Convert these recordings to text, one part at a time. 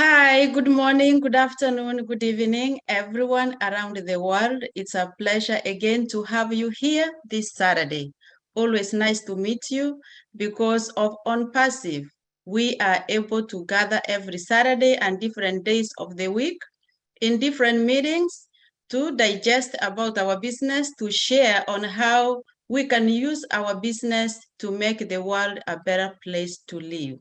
Hi, good morning, good afternoon, good evening, everyone around the world. It's a pleasure again to have you here this Saturday. Always nice to meet you because of ONPASSIVE. We are able to gather every Saturday and different days of the week in different meetings to digest about our business, to share on how we can use our business to make the world a better place to live.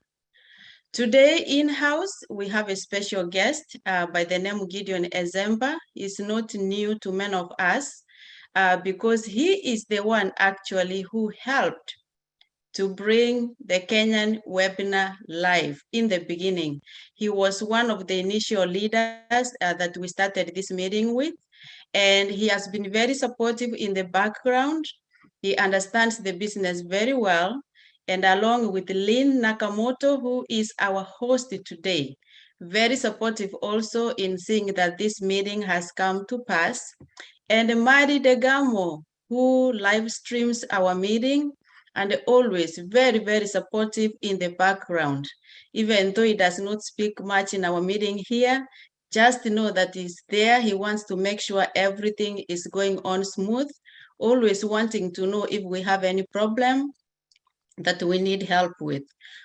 Today in-house, we have a special guest by the name Gideon Ezemba. He's not new to many of us because he is the one actually who helped to bring the Kenyan webinar live in the beginning. He was one of the initial leaders that we started this meeting with, and he has been very supportive in the background. He understands the business very well, and along with Lynn Nakamoto, who is our host today, very supportive also in seeing that this meeting has come to pass. And Mari Degamo, who live streams our meeting, and always very, very supportive in the background. Even though he does not speak much in our meeting here, just know that he's there. He wants to make sure everything is going on smooth, always wanting to know if we have any problem that we need help with.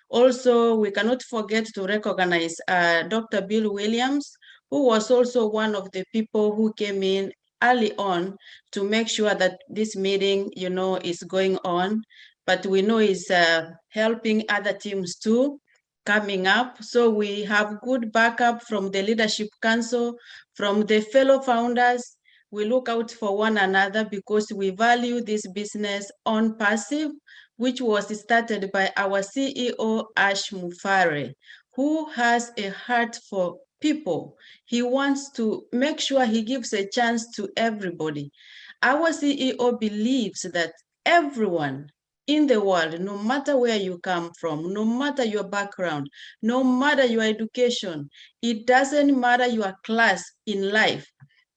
Also, we cannot forget to recognize Dr. Bill Williams, who was also one of the people who came in early on to make sure that this meeting, is going on. But we know he's helping other teams too coming up. So we have good backup from the Leadership Council, from the fellow founders. We look out for one another because we value this business ONPASSIVE, which was started by our CEO, Ash Mufare, who has a heart for people. He wants to make sure he gives a chance to everybody. Our CEO believes that everyone in the world, no matter where you come from, no matter your background, no matter your education, it doesn't matter your class in life.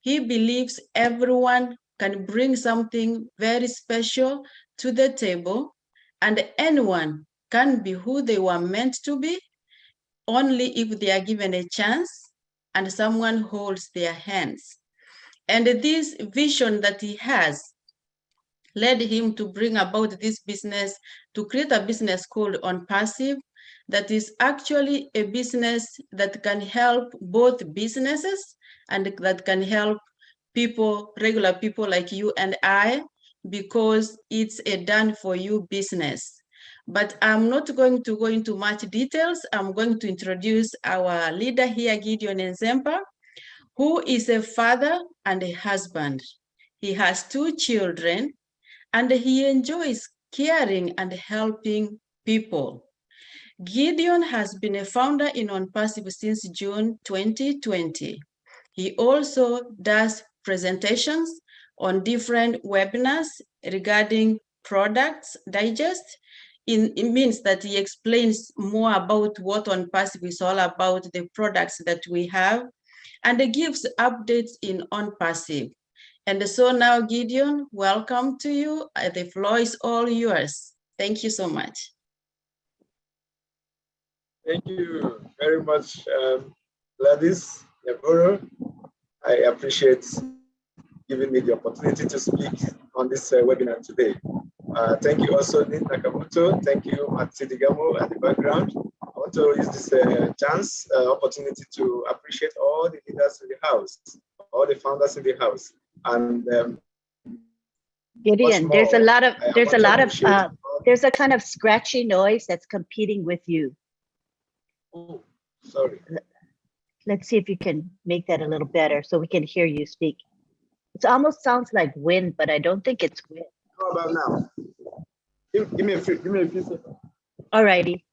He believes everyone can bring something very special to the table, and anyone can be who they were meant to be only if they are given a chance and someone holds their hands. And this vision that he has led him to bring about this business, to create a business called ONPASSIVE, that is actually a business that can help both businesses and that can help people, regular people like you and I, because it's a done for you business. But I'm not going to go into much details. I'm going to introduce our leader here, Gideon Nzemba, who is a father and a husband. He has 2 children, and he enjoys caring and helping people. Gideon has been a founder in ONPASSIVE since June 2020. He also does presentations on different webinars regarding products digest. It means that he explains more about what ONPASSIVE is all about, the products that we have, and he gives updates in ONPASSIVE. And so now, Gideon, welcome to you. The floor is all yours. Thank you so much. Thank you very much, Gladys, Nyaboro. I appreciate giving me the opportunity to speak on this webinar today. Thank you also, Lynn Nakamoto. Thank you, Mati Digamo at the background. I want to use this opportunity to appreciate all the leaders in the house, all the founders in the house. And Gideon, more, there's a kind of scratchy noise that's competing with you. Oh, sorry. Let's see if you can make that a little better so we can hear you speak. It almost sounds like wind, but I don't think it's wind. How about now? Give me a few seconds. All righty.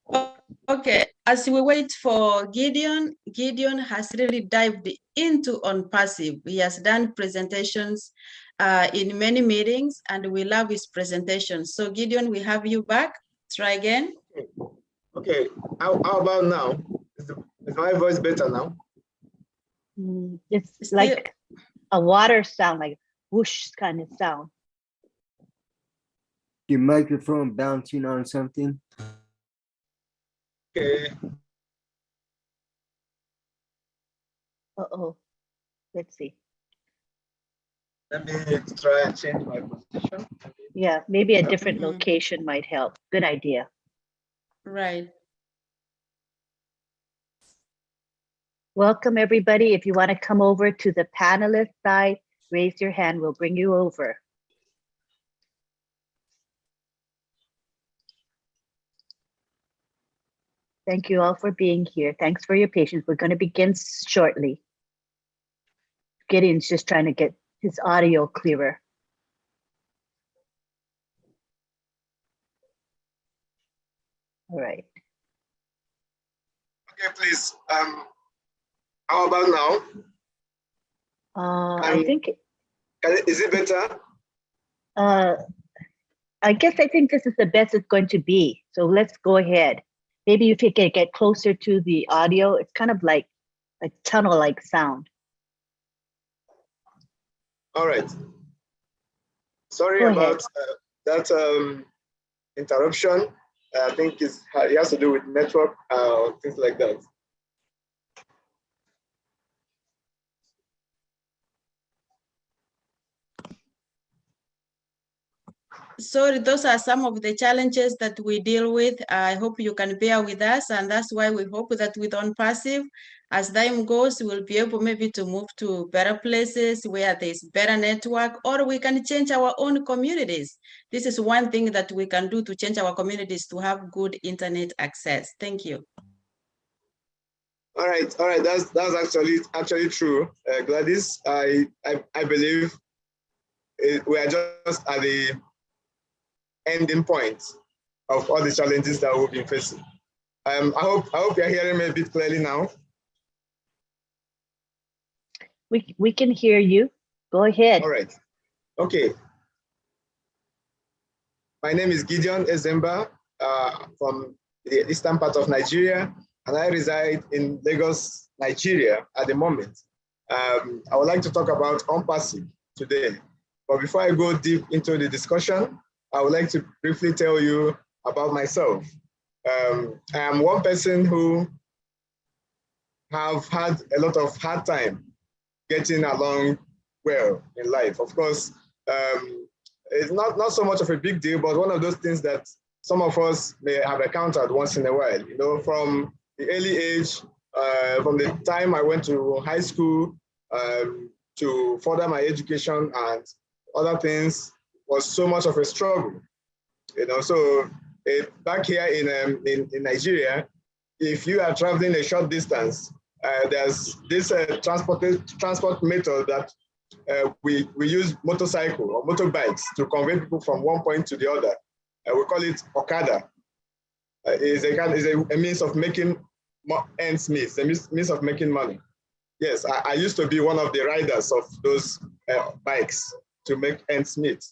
Okay, as we wait for Gideon, Gideon has really dived into ONPASSIVE. He has done presentations in many meetings, and we love his presentations. So Gideon, we have you back. Try again. Okay, how about now? Is my voice better now? It's like a water sound, like whoosh kind of sound. Your microphone bouncing on something? Okay. Uh-oh. Let's see. Let me try and change my position. Yeah, maybe a different location might help. Good idea. Right. Welcome, everybody. If you want to come over to the panelist side, raise your hand. We'll bring you over. Thank you all for being here. Thanks for your patience. We're going to begin shortly. Gideon's just trying to get his audio clearer. All right. Okay, please. How about now? I think. Is it better? I think this is the best it's going to be. So let's go ahead. Maybe if you can get closer to the audio, it's kind of like a tunnel-like sound. All right. Sorry about that interruption. I think it has to do with network or things like that. Sorry, those are some of the challenges that we deal with. I hope you can bear with us, and that's why we hope that with ONPASSIVE, as time goes, we'll be able maybe to move to better places where there's better network, or we can change our own communities. This is one thing that we can do to change our communities to have good internet access. Thank you. All right. That's actually true, Gladys. I believe we are just at the ending point of all the challenges that we've been facing. I hope you're hearing me a bit clearly now. We can hear you. Go ahead. All right. Okay. My name is Gideon Ezemba from the eastern part of Nigeria, and I reside in Lagos, Nigeria at the moment. I would like to talk about ONPASSIVE today. But before I go deep into the discussion, I would like to briefly tell you about myself. I am one person who have had a lot of hard time getting along well in life. Of course, it's not so much of a big deal, but one of those things that some of us may have encountered once in a while. You know, from the early age, from the time I went to high school to further my education and other things, was so much of a struggle. You know, so back here in Nigeria, if you are traveling a short distance, there's this transport method that we use motorcycle or motorbikes to convey people from one point to the other. We call it Okada. Is a means of making ends meet, a means of making money. Yes, I used to be one of the riders of those bikes to make ends meet.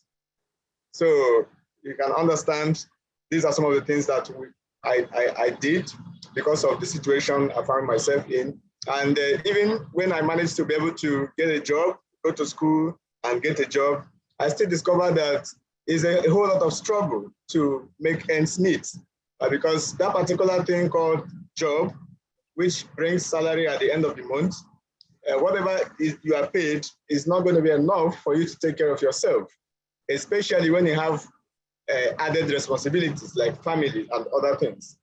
So you can understand these are some of the things that I did because of the situation I found myself in. And even when I managed to be able to get a job, go to school and get a job, I still discovered that it's a whole lot of struggle to make ends meet because that particular thing called job, which brings salary at the end of the month, whatever you are paid is not going to be enough for you to take care of yourself, especially when you have added responsibilities like family and other things.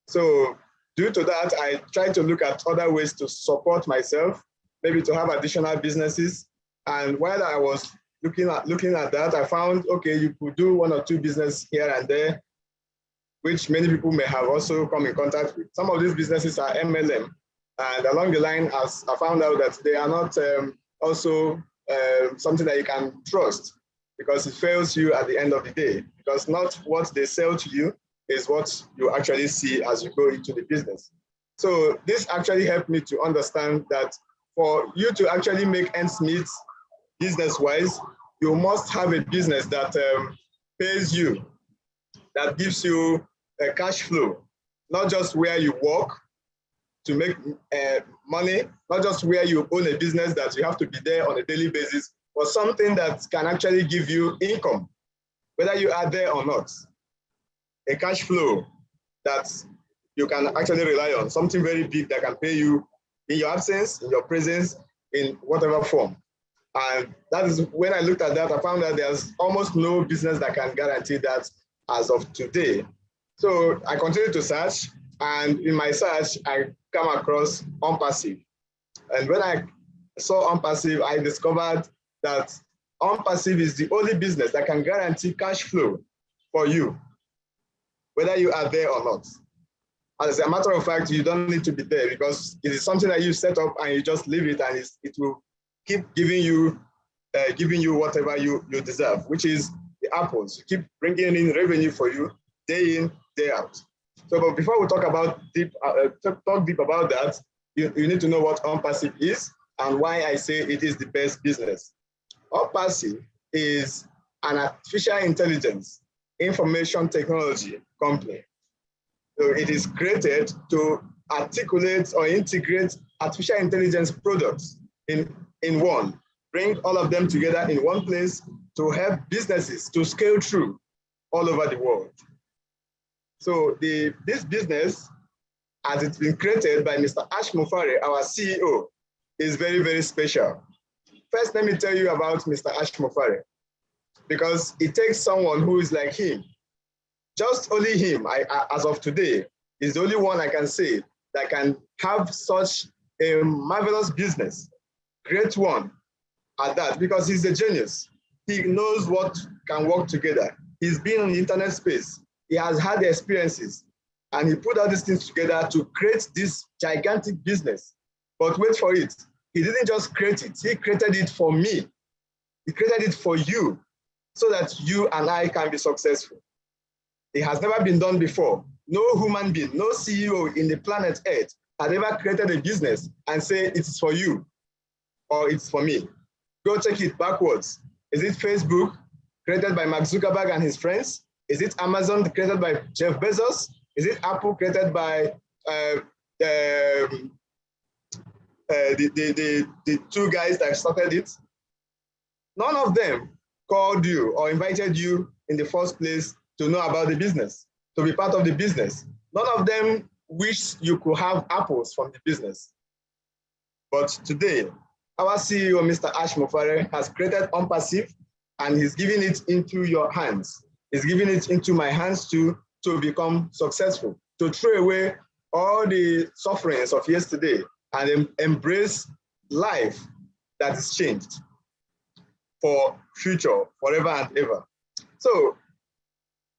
So due to that, I try to look at other ways to support myself, maybe to have additional businesses. And while I was looking at that, I found, okay, you could do one or two businesses here and there, which many people may have also come in contact with. Some of these businesses are MLM. And along the line, as I found out that they are not also something that you can trust because it fails you at the end of the day. Because not what they sell to you is what you actually see as you go into the business. So this actually helped me to understand that for you to actually make ends meet business-wise, you must have a business that pays you, that gives you a cash flow, not just where you work to make money, not just where you own a business that you have to be there on a daily basis, but something that can actually give you income, whether you are there or not. A cash flow that you can actually rely on, something very big that can pay you in your absence, in your presence, in whatever form. And that is when I looked at that, I found that there's almost no business that can guarantee that as of today. So I continued to search, and in my search, I came across ONPASSIVE. And when I saw ONPASSIVE, I discovered that ONPASSIVE is the only business that can guarantee cash flow for you, whether you are there or not. As a matter of fact, you don't need to be there because it is something that you set up and you just leave it, and it will keep giving you whatever you deserve, which is the apples. You keep bringing in revenue for you day in, day out. So, but before we talk about talk deep about that, you need to know what ONPASSIVE is and why I say it is the best business. ONPASSIVE is an artificial intelligence information technology company. So it is created to articulate or integrate artificial intelligence products in one, bring all of them together in one place to help businesses to scale through all over the world. So this business, as it's been created by Mr. Ash Mufare, our CEO, is very, very special. First, let me tell you about Mr. Ash Mufare, because it takes someone who is like him. Just only him, as of today, is the only one I can say that can have such a marvelous business, great one at that, because he's a genius. He knows what can work together. He's been in the internet space. He has had the experiences, and he put all these things together to create this gigantic business. But wait for it. He didn't just create it. He created it for me. He created it for you so that you and I can be successful. It has never been done before. No human being, no CEO in the planet Earth had ever created a business and say it's for you or it's for me. Go check it backwards. Is it Facebook, created by Mark Zuckerberg and his friends? Is it Amazon, created by Jeff Bezos? Is it Apple, created by the two guys that started it? None of them called you or invited you in the first place to know about the business, to be part of the business. None of them wish you could have apples from the business. But today, our CEO, Mr. Ash Mufare, has created ONPASSIVE, and he's giving it into your hands. He's giving it into my hands to become successful, to throw away all the sufferings of yesterday and embrace life that is changed for future, forever and ever. So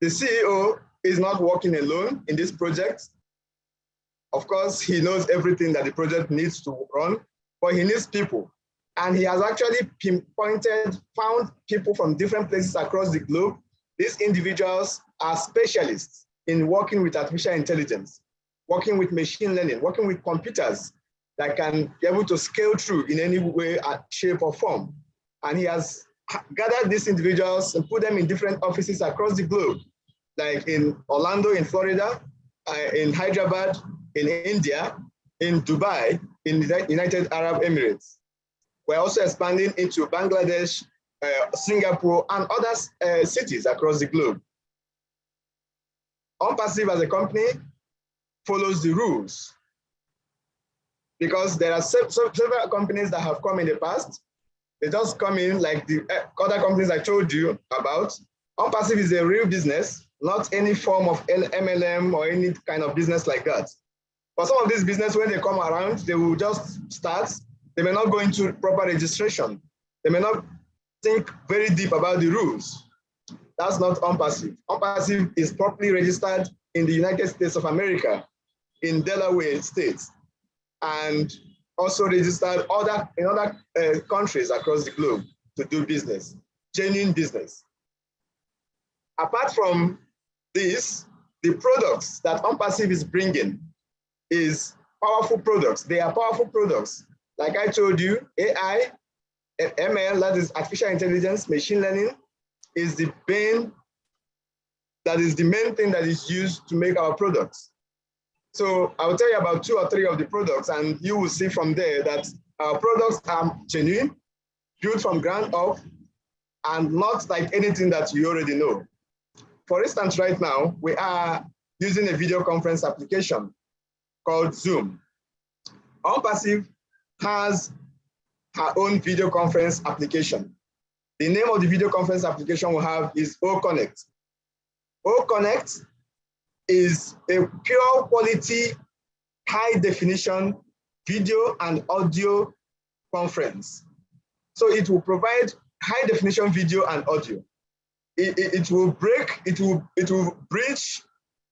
the CEO is not working alone in this project. Of course, he knows everything that the project needs to run, but he needs people. And he has actually found people from different places across the globe. These individuals are specialists in working with artificial intelligence, working with machine learning, working with computers that can be able to scale through in any way, shape, or form. And he has gathered these individuals and put them in different offices across the globe, like in Orlando, in Florida, in Hyderabad, in India, in Dubai, in the United Arab Emirates. We're also expanding into Bangladesh, Singapore, and other cities across the globe. ONPASSIVE as a company follows the rules, because there are several companies that have come in the past. They just come in like the other companies I told you about. ONPASSIVE is a real business, not any form of MLM or any kind of business like that. But some of these businesses, when they come around, they will just start. They may not go into proper registration. They may not think very deep about the rules. That's not ONPASSIVE. ONPASSIVE is properly registered in the United States of America, in Delaware states, and also registered in other countries across the globe to do business, genuine business. Apart from this, the products that ONPASSIVE is bringing is powerful products. They are powerful products. Like I told you, AI, ML, that is artificial intelligence, machine learning, is the main thing that is used to make our products. So I will tell you about 2 or 3 of the products, and you will see from there that our products are genuine, built from ground up, and not like anything that you already know. For instance, right now, we are using a video conference application called Zoom. ONPASSIVE has her own video conference application. The name of the video conference application we have is OConnect. OConnect is a pure quality, high definition video and audio conference. So it will provide high definition video and audio. It will bridge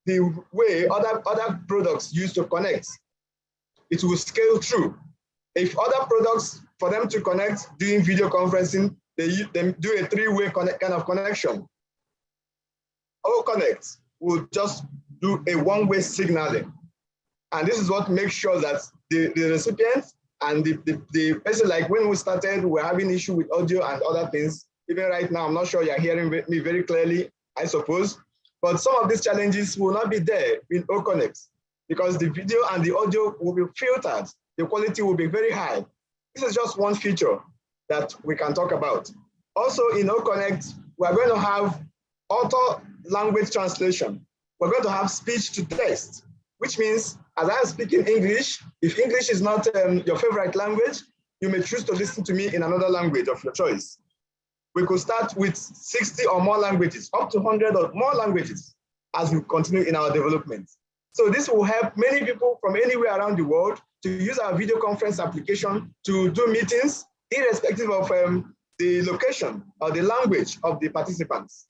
the way other products used to connect. It will scale through. If other products, for them to connect doing video conferencing, they do a three-way kind of connection. OConnect will just do a one-way signaling. And this is what makes sure that the recipient and the person, like when we started, we're having issue with audio and other things. Even right now, I'm not sure you're hearing me very clearly, I suppose. But some of these challenges will not be there in OConnect because the video and the audio will be filtered. The quality will be very high. This is just one feature that we can talk about. Also in OConnect, we're going to have auto language translation. We're going to have speech to text, which means as I'm speaking English, if English is not your favorite language, you may choose to listen to me in another language of your choice. We could start with 60 or more languages, up to 100 or more languages as we continue in our development. So this will help many people from anywhere around the world to use our video conference application to do meetings, irrespective of the location or the language of the participants.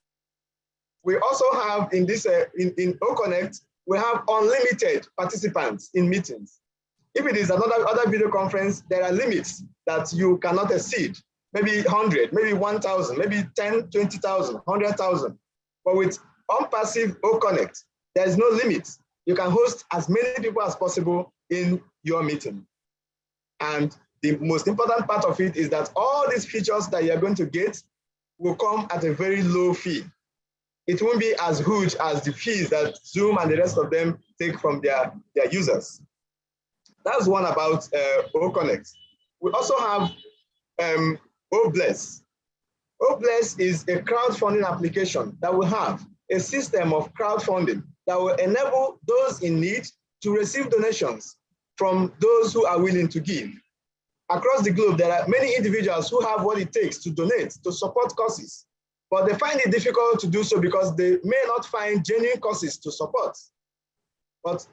We also have in this, in OConnect, we have unlimited participants in meetings. If it is other video conference, there are limits that you cannot exceed. Maybe 100, maybe 1,000, maybe 10, 20,000, 100,000. But with ONPASSIVE OConnect, there is no limit. You can host as many people as possible in your meeting. And the most important part of it is that all these features that you're going to get will come at a very low fee. It won't be as huge as the fees that Zoom and the rest of them take from their users. That's one about OConnect. We also have OBless. OBless is a crowdfunding application that will have a system of crowdfunding that will enable those in need to receive donations from those who are willing to give. Across the globe, there are many individuals who have what it takes to donate, to support causes, but they find it difficult to do so because they may not find genuine causes to support. But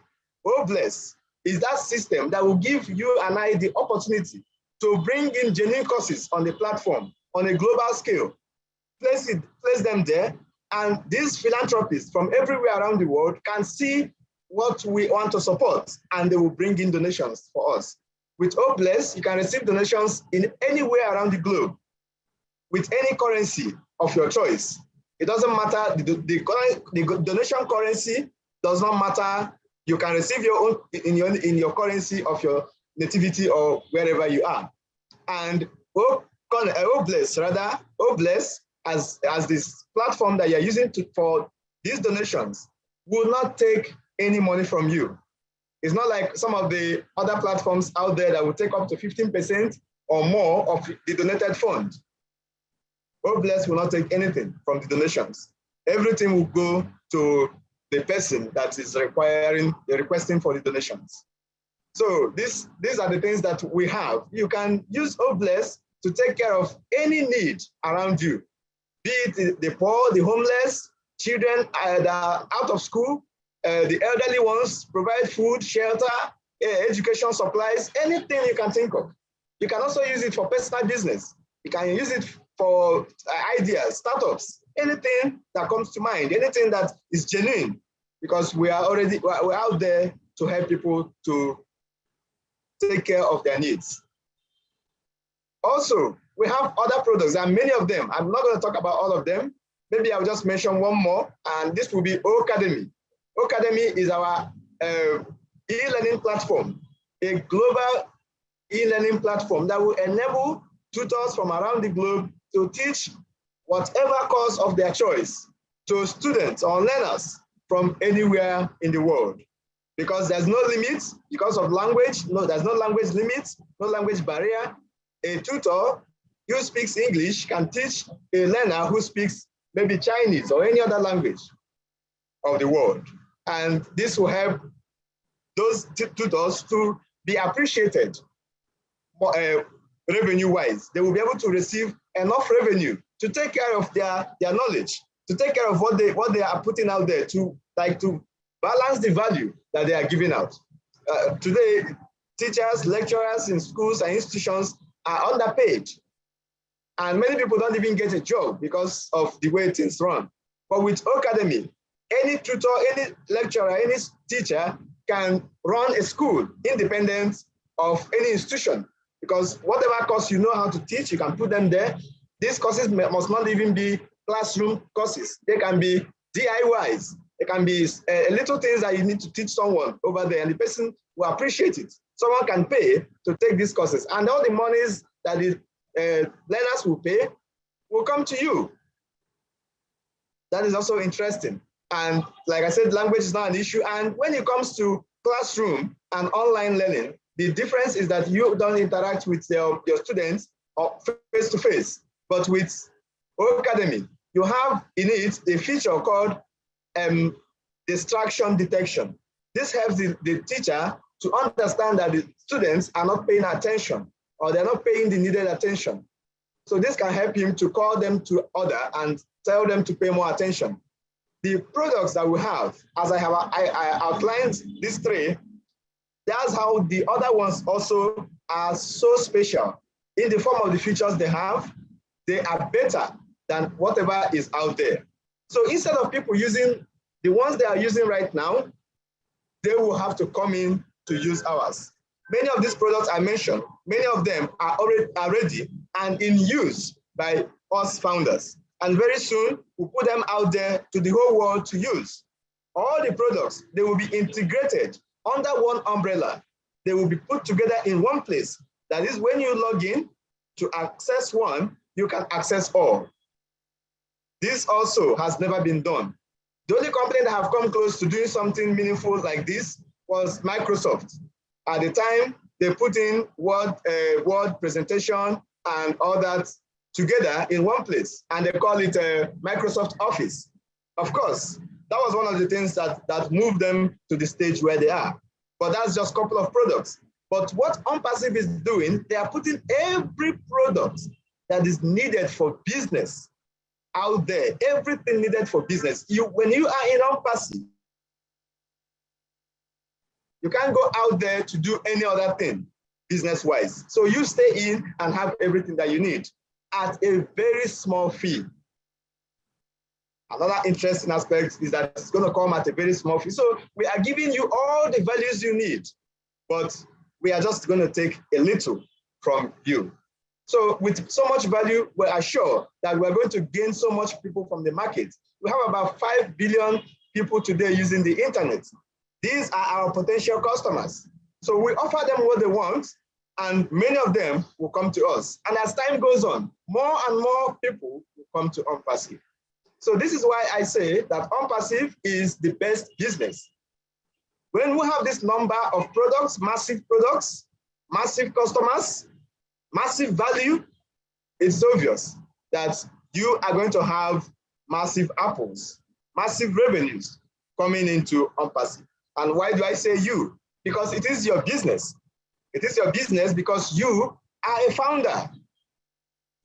OBless is that system that will give you and I the opportunity to bring in genuine causes on the platform on a global scale, place them there, and these philanthropists from everywhere around the world can see what we want to support, and they will bring in donations for us. With OBless, you can receive donations in anywhere around the globe with any currency of your choice. It doesn't matter, the donation currency does not matter. You can receive your own in your currency of your nativity or wherever you are. And OBless as this platform that you're using for these donations will not take any money from you. It's not like some of the other platforms out there that will take up to 15% or more of the donated fund. OBless will not take anything from the donations. Everything will go to the person that is requesting for the donations. So these are the things that we have. You can use OBless to take care of any need around you, be it the poor, the homeless, children that are out of school, the elderly ones, provide food, shelter, education supplies, anything you can think of. You can also use it for personal business. You can use it for ideas, startups, anything that comes to mind, anything that is genuine, because we're out there to help people to take care of their needs. Also, we have other products, and many of them. I'm not going to talk about all of them. Maybe I'll just mention one more, and this will be Ocademy. Ocademy is our e-learning platform, a global e-learning platform that will enable tutors from around the globe to teach whatever course of their choice to students or learners from anywhere in the world. Because there's no limit, because of language, there's no language limit, no language barrier. A tutor who speaks English can teach a learner who speaks maybe Chinese or any other language of the world. And this will help those tutors to be appreciated revenue-wise. They will be able to receive enough revenue to take care of their knowledge, to take care of what they are putting out there, to balance the value that they are giving out. Today, teachers, lecturers in schools and institutions are underpaid. And many people don't even get a job because of the way things run. But with Academy, any tutor, any lecturer, any teacher can run a school independent of any institution, because whatever course you know how to teach, you can put them there. These courses must not even be classroom courses. They can be DIYs. They can be little things that you need to teach someone over there, and the person will appreciate it. Someone can pay to take these courses, and all the monies that the learners will pay will come to you. That is also interesting. And like I said, language is not an issue. And when it comes to classroom and online learning, the difference is that you don't interact with your students face-to-face, but with Academy, you have in it a feature called distraction detection. This helps the teacher to understand that the students are not paying attention, or they're not paying the needed attention. So this can help him to call them to order and tell them to pay more attention. The products that we have, as I outlined these three, that's how the other ones also are so special. In the form of the features they have, they are better than whatever is out there. So instead of people using the ones they are using right now, they will have to come in to use ours. Many of these products I mentioned, many of them are already and in use by us founders. And very soon, we'll put them out there to the whole world to use. All the products, they will be integrated under one umbrella. They will be put together in one place. That is, when you log in to access one, you can access all. This also has never been done. The only company that have come close to doing something meaningful like this was Microsoft. At the time, they put in Word presentation and all that together in one place, and they call it Microsoft Office. Of course, that was one of the things that moved them to the stage where they are. But that's just a couple of products. But what ONPASSIVE is doing, they are putting every product that is needed for business out there, everything needed for business. When you are in ONPASSIVE, you can't go out there to do any other thing business-wise. So you stay in and have everything that you need at a very small fee. Another interesting aspect is that it's going to come at a very small fee. So we are giving you all the values you need, but we are just going to take a little from you. So with so much value, we are sure that we're going to gain so much people from the market. We have about 5 billion people today using the internet. These are our potential customers. So we offer them what they want, and many of them will come to us. And as time goes on, more and more people will come to ONPASSIVE. So this is why I say that ONPASSIVE is the best business. When we have this number of products, massive customers, massive value, it's obvious that you are going to have massive apples, massive revenues coming into ONPASSIVE. And why do I say you? Because it is your business. It is your business because you are a founder.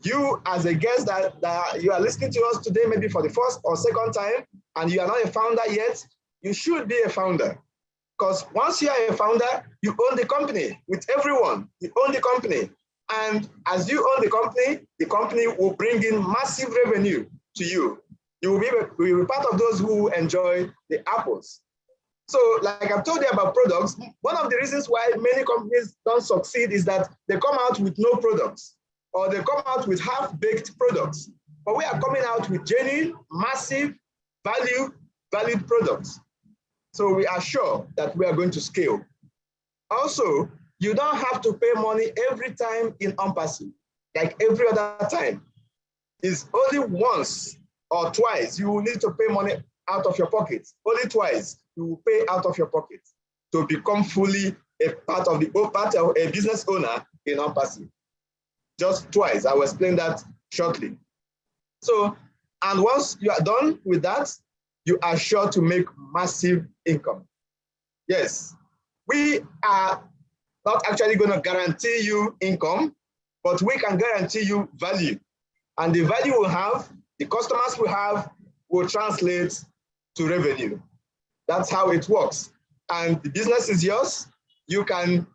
You, as a guest that you are listening to us today, maybe for the first or second time, and you are not a founder yet, you should be a founder. Because once you are a founder, you own the company with everyone. You own the company. And as you own the company will bring in massive revenue to you. You will be part of those who enjoy the apples. So like I've told you about products, one of the reasons why many companies don't succeed is that they come out with no products, or they come out with half-baked products. But we are coming out with genuine, massive, valued products. So we are sure that we are going to scale. Also, you don't have to pay money every time in ONPASSIVE, like every other time. It's only once or twice you will need to pay money out of your pocket. Only twice you will pay out of your pocket to become fully a part of a business owner in ONPASSIVE. Just twice. I will explain that shortly. So, and once you are done with that, you are sure to make massive income. Yes, we are not actually going to guarantee you income, but we can guarantee you value. And the value we'll have, the customers we have, will translate to revenue. That's how it works. And the business is yours. You can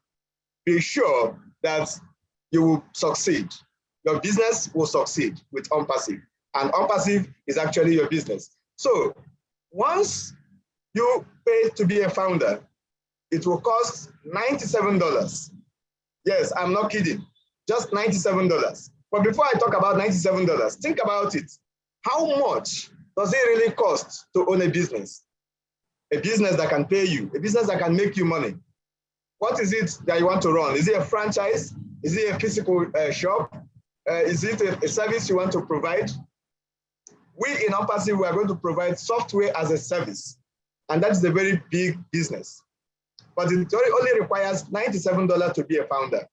be sure that you will succeed. Your business will succeed with ONPASSIVE. And ONPASSIVE is actually your business. So once you pay to be a founder, it will cost $97. Yes, I'm not kidding. Just $97. But before I talk about $97, think about it. How much does it really cost to own a business? A business that can pay you, a business that can make you money. What is it that you want to run? Is it a franchise? Is it a physical shop? Is it a service you want to provide? We in ONPASSIVE, we are going to provide software as a service. And that's a very big business. But it only requires $97 to be a founder.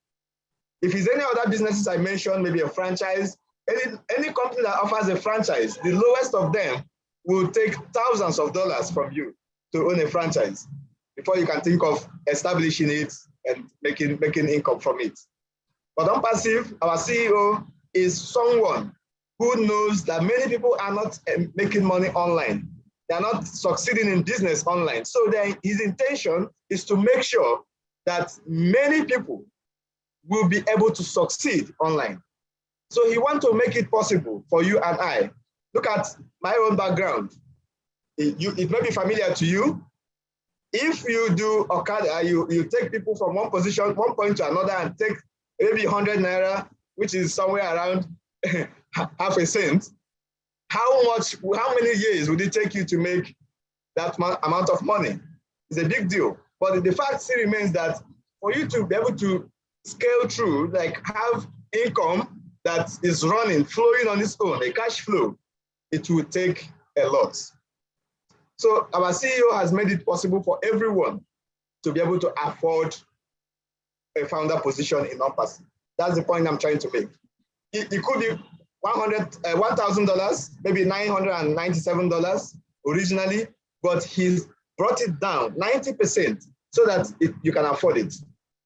If it's any other businesses I mentioned, maybe a franchise, any company that offers a franchise, the lowest of them will take thousands of dollars from you to own a franchise before you can think of establishing it and making income from it. But ONPASSIVE, our CEO, is someone who knows that many people are not making money online. They are not succeeding in business online. So his intention is to make sure that many people will be able to succeed online. So he wants to make it possible for you and I. Look at my own background. It may be familiar to you. If you do Okada, you take people from one point to another and take maybe 100 naira, which is somewhere around half a cent. How many years would it take you to make that amount of money? It's a big deal. But the fact still remains that for you to be able to scale through, like have income that is running, flowing on its own, a cash flow, it will take a lot. So our CEO has made it possible for everyone to be able to afford a founder position in ONPASSIVE. That's the point I'm trying to make. It could be $1,000, maybe $997 originally, but he's brought it down 90% so that you can afford it.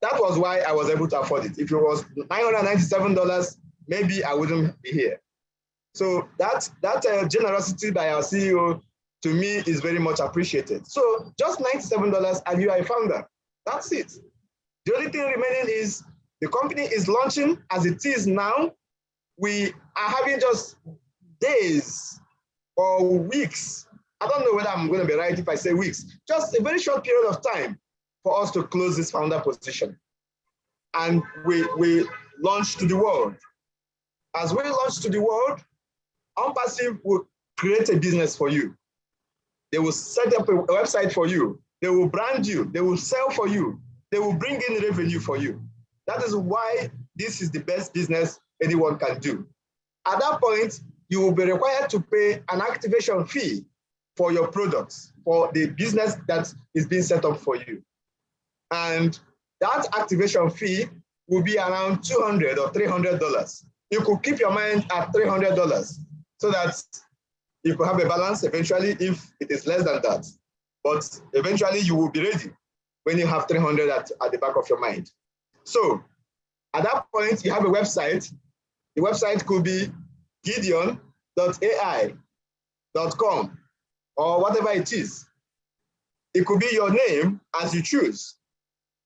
That was why I was able to afford it. If it was $997, maybe I wouldn't be here. So that generosity by our CEO, to me, is very much appreciated. So just $97 and you are a founder. That's it. The only thing remaining is the company is launching as it is now. We are having just days or weeks. I don't know whether I'm going to be right if I say weeks. Just a very short period of time for us to close this founder position. And we launch to the world. As we launch to the world, ONPASSIVE will create a business for you. They will set up a website for you. They will brand you. They will sell for you. They will bring in revenue for you. That is why this is the best business anyone can do. At that point, you will be required to pay an activation fee for your products, for the business that is being set up for you. And that activation fee will be around $200 or $300. You could keep your mind at $300 so that you could have a balance eventually if it is less than that. But eventually you will be ready when you have 300 at the back of your mind. So at that point, you have a website. The website could be gideon.ai.com or whatever it is. It could be your name as you choose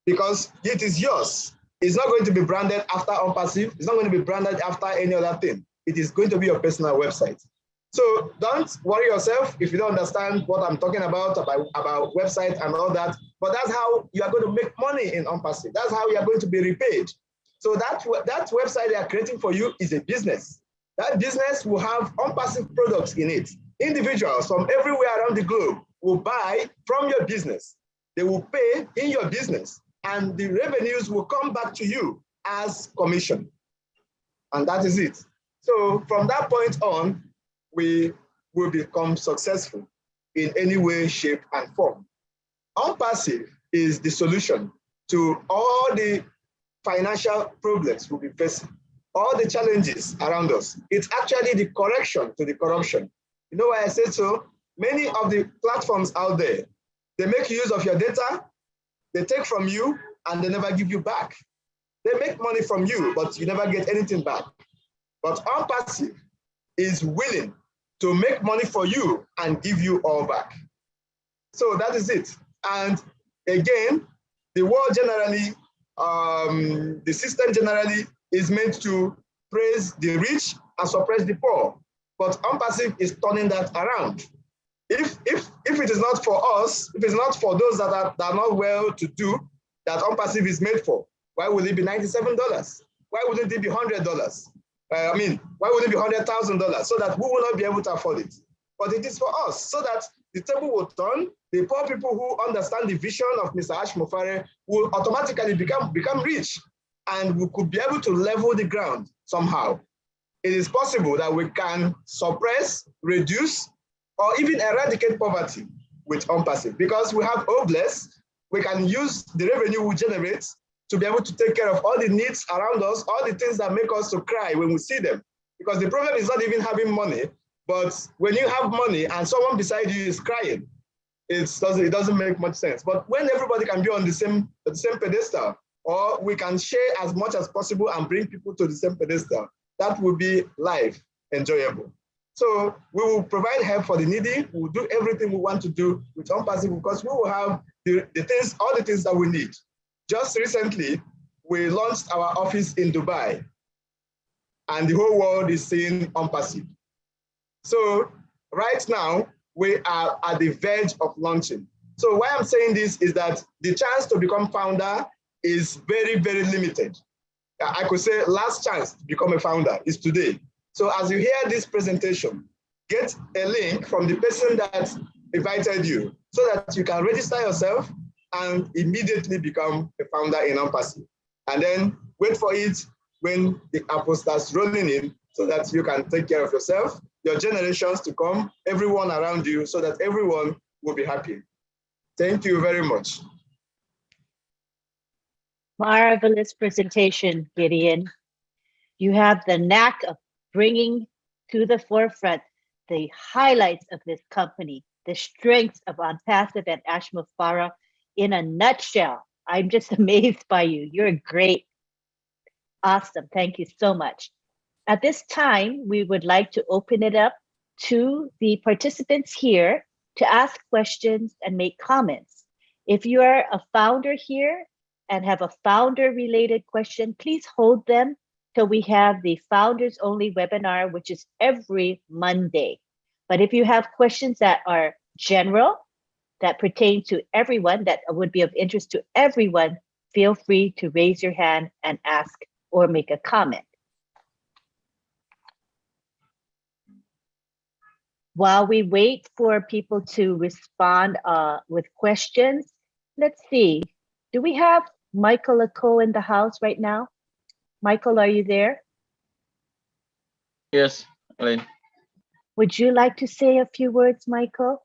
because it is yours. It's not going to be branded after ONPASSIVE. It's not going to be branded after any other thing. It is going to be your personal website. So don't worry yourself if you don't understand what I'm talking about website and all that, but that's how you are going to make money in ONPASSIVE. That's how you are going to be repaid. So that website they are creating for you is a business. That business will have ONPASSIVE products in it. Individuals from everywhere around the globe will buy from your business. They will pay in your business and the revenues will come back to you as commission. And that is it. So from that point on, we will become successful in any way, shape, and form. ONPASSIVE is the solution to all the financial problems we'll be facing, all the challenges around us. It's actually the correction to the corruption. You know why I say so? Many of the platforms out there, they make use of your data, they take from you, and they never give you back. They make money from you, but you never get anything back. But ONPASSIVE is willing to make money for you and give you all back. So that is it. And again, the world generally, the system generally is meant to praise the rich and suppress the poor. But ONPASSIVE is turning that around. If it is not for us, if it's not for those that are not well to do, that ONPASSIVE is made for, why would it be $97? Why wouldn't it be $100? Why would it be $100,000 so that we will not be able to afford it? But it is for us, so that the table will turn. The poor people who understand the vision of Mr. Ashmofare will automatically become rich, and we could be able to level the ground somehow. It is possible that we can suppress, reduce, or even eradicate poverty with ONPASSIVE, because we have OBLESS. We can use the revenue we generate to be able to take care of all the needs around us, all the things that make us to cry when we see them. Because the problem is not even having money, but when you have money and someone beside you is crying, it doesn't make much sense. But when everybody can be on the same pedestal, or we can share as much as possible and bring people to the same pedestal, that will be life enjoyable. So we will provide help for the needy. We will do everything we want to do with ONPASSIVE, because we will have all the things that we need. Just recently, we launched our office in Dubai, and the whole world is seeing ONPASSIVE. So right now, we are at the verge of launching. So why I'm saying this is that the chance to become founder is very, very limited. I could say last chance to become a founder is today. So as you hear this presentation, get a link from the person that invited you so that you can register yourself and immediately become a founder in ONPASSIVE. And then wait for it when the apple starts rolling in, so that you can take care of yourself, your generations to come, everyone around you, so that everyone will be happy. Thank you very much. Marvelous presentation, Gideon. You have the knack of bringing to the forefront the highlights of this company, the strengths of ONPASSIVE and Ashmofare in a nutshell. I'm just amazed by you. You're great. Awesome. Thank you so much. At this time, we would like to open it up to the participants here to ask questions and make comments. If you are a founder here and have a founder-related question, please hold them till we have the Founders Only webinar, which is every Monday. But if you have questions that are general, that pertain to everyone, that would be of interest to everyone, feel free to raise your hand and ask or make a comment. While we wait for people to respond with questions, let's see. Do we have Michael Ako in the house right now? Michael, are you there? Yes, Lynn. Would you like to say a few words, Michael?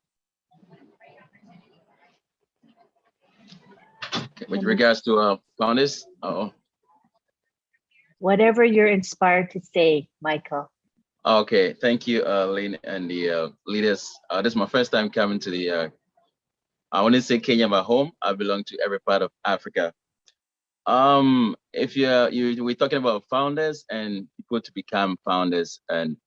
With regards to founders, whatever you're inspired to say, Michael. Okay, thank you, Lynn and the leaders. This is my first time coming to the, I want to say Kenya, my home. I belong to every part of Africa. If we're talking about founders and people to become founders, and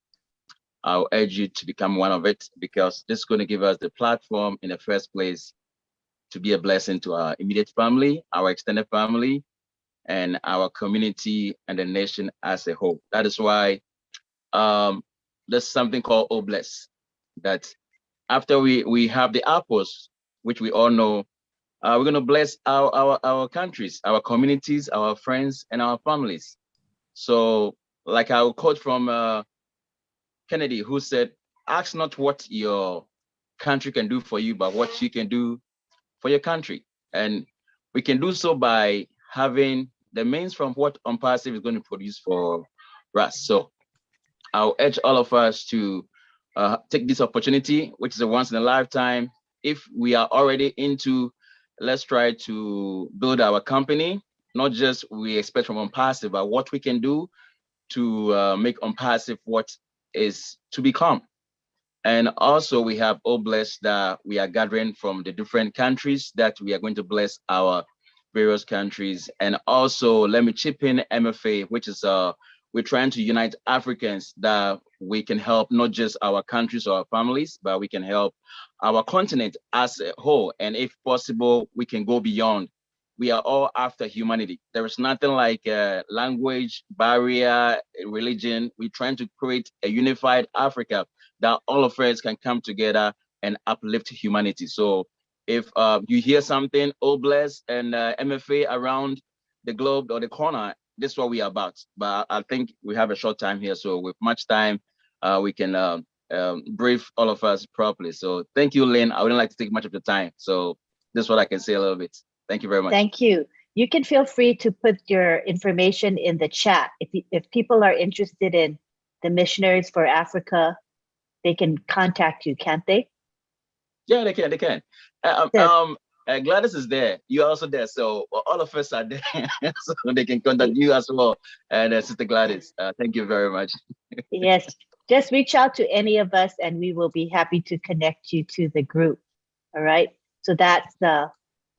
I'll urge you to become one of it, because this is going to give us the platform in the first place to be a blessing to our immediate family, our extended family, and our community and the nation as a whole. That is why there's something called OBLESS, that after we have the apples, which we all know, we're going to bless our countries, our communities, our friends, and our families. So like our quote from Kennedy, who said, ask not what your country can do for you, but what you can do for your country. And we can do so by having the means from what ONPASSIVE is going to produce for us. So I'll urge all of us to take this opportunity, which is a once in a lifetime. If we are already into, let's try to build our company, not just we expect from ONPASSIVE, but what we can do to make ONPASSIVE what is to become. And also we have OBLESS that we are gathering from the different countries that we are going to bless our various countries. And also, let me chip in MFA, which is we're trying to unite Africans that we can help not just our countries or our families, but we can help our continent as a whole. And if possible, we can go beyond. We are all after humanity. There is nothing like language, barrier, religion. We're trying to create a unified Africa that all of us can come together and uplift humanity. So if you hear something, oh bless, and MFA around the globe or the corner, this is what we are about. But I think we have a short time here. So with much time, we can brief all of us properly. So thank you, Lynn. I wouldn't like to take much of your time. So this is what I can say a little bit. Thank you very much. Thank you. You can feel free to put your information in the chat. If people are interested in the Missionaries for Africa, they can contact you, can't they? Yeah, they can. Gladys is there. You're also there. So all of us are there. So they can contact you as well. And Sister Gladys, thank you very much. Yes, just reach out to any of us and we will be happy to connect you to the group. All right. So that's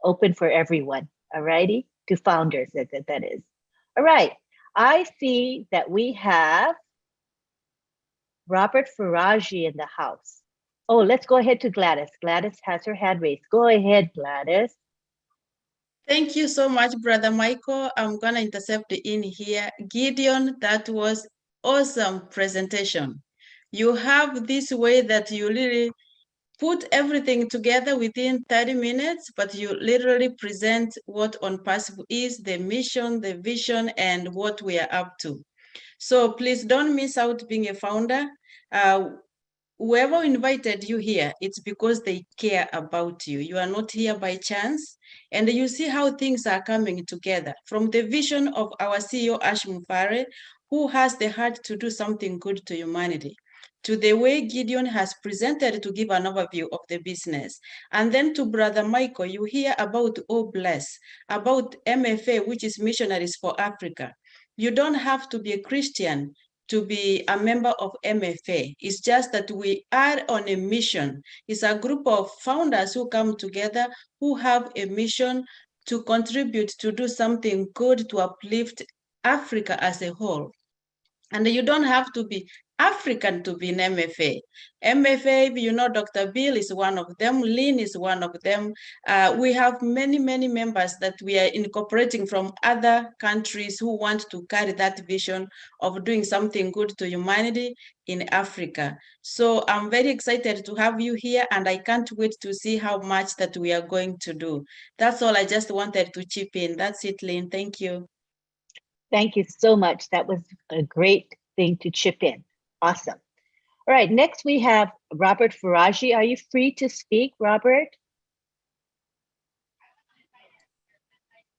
open for everyone. All righty. To founders, that is. All right. I see that we have Robert Faraji in the house. Oh, let's go ahead to Gladys. Gladys has her hand raised. Go ahead, Gladys. Thank you so much, Brother Michael. I'm going to intercept in here. Gideon, that was awesome presentation. You have this way that you really put everything together within 30 minutes, but you literally present what ONPASSIVE is, the mission, the vision, and what we are up to. So please don't miss out being a founder. Whoever invited you here, it's because they care about you. You are not here by chance. And you see how things are coming together. From the vision of our CEO, Ash Mufare, who has the heart to do something good to humanity, to the way Gideon has presented to give an overview of the business. And then to Brother Michael, you hear about Oh Bless, about MFA, which is Missionaries for Africa. You don't have to be a Christian to be a member of MFA. It's just that we are on a mission. It's a group of founders who come together, who have a mission to contribute, to do something good, to uplift Africa as a whole. And you don't have to be African to be an MFA. MFA, you know, Dr. Bill is one of them. Lynn is one of them. We have many, many members that we are incorporating from other countries who want to carry that vision of doing something good to humanity in Africa. So I'm very excited to have you here, and I can't wait to see how much that we are going to do. That's all I just wanted to chip in. That's it, Lynn. Thank you. Thank you so much. That was a great thing to chip in. Awesome. All right, next we have Robert Faraji. Are you free to speak, Robert?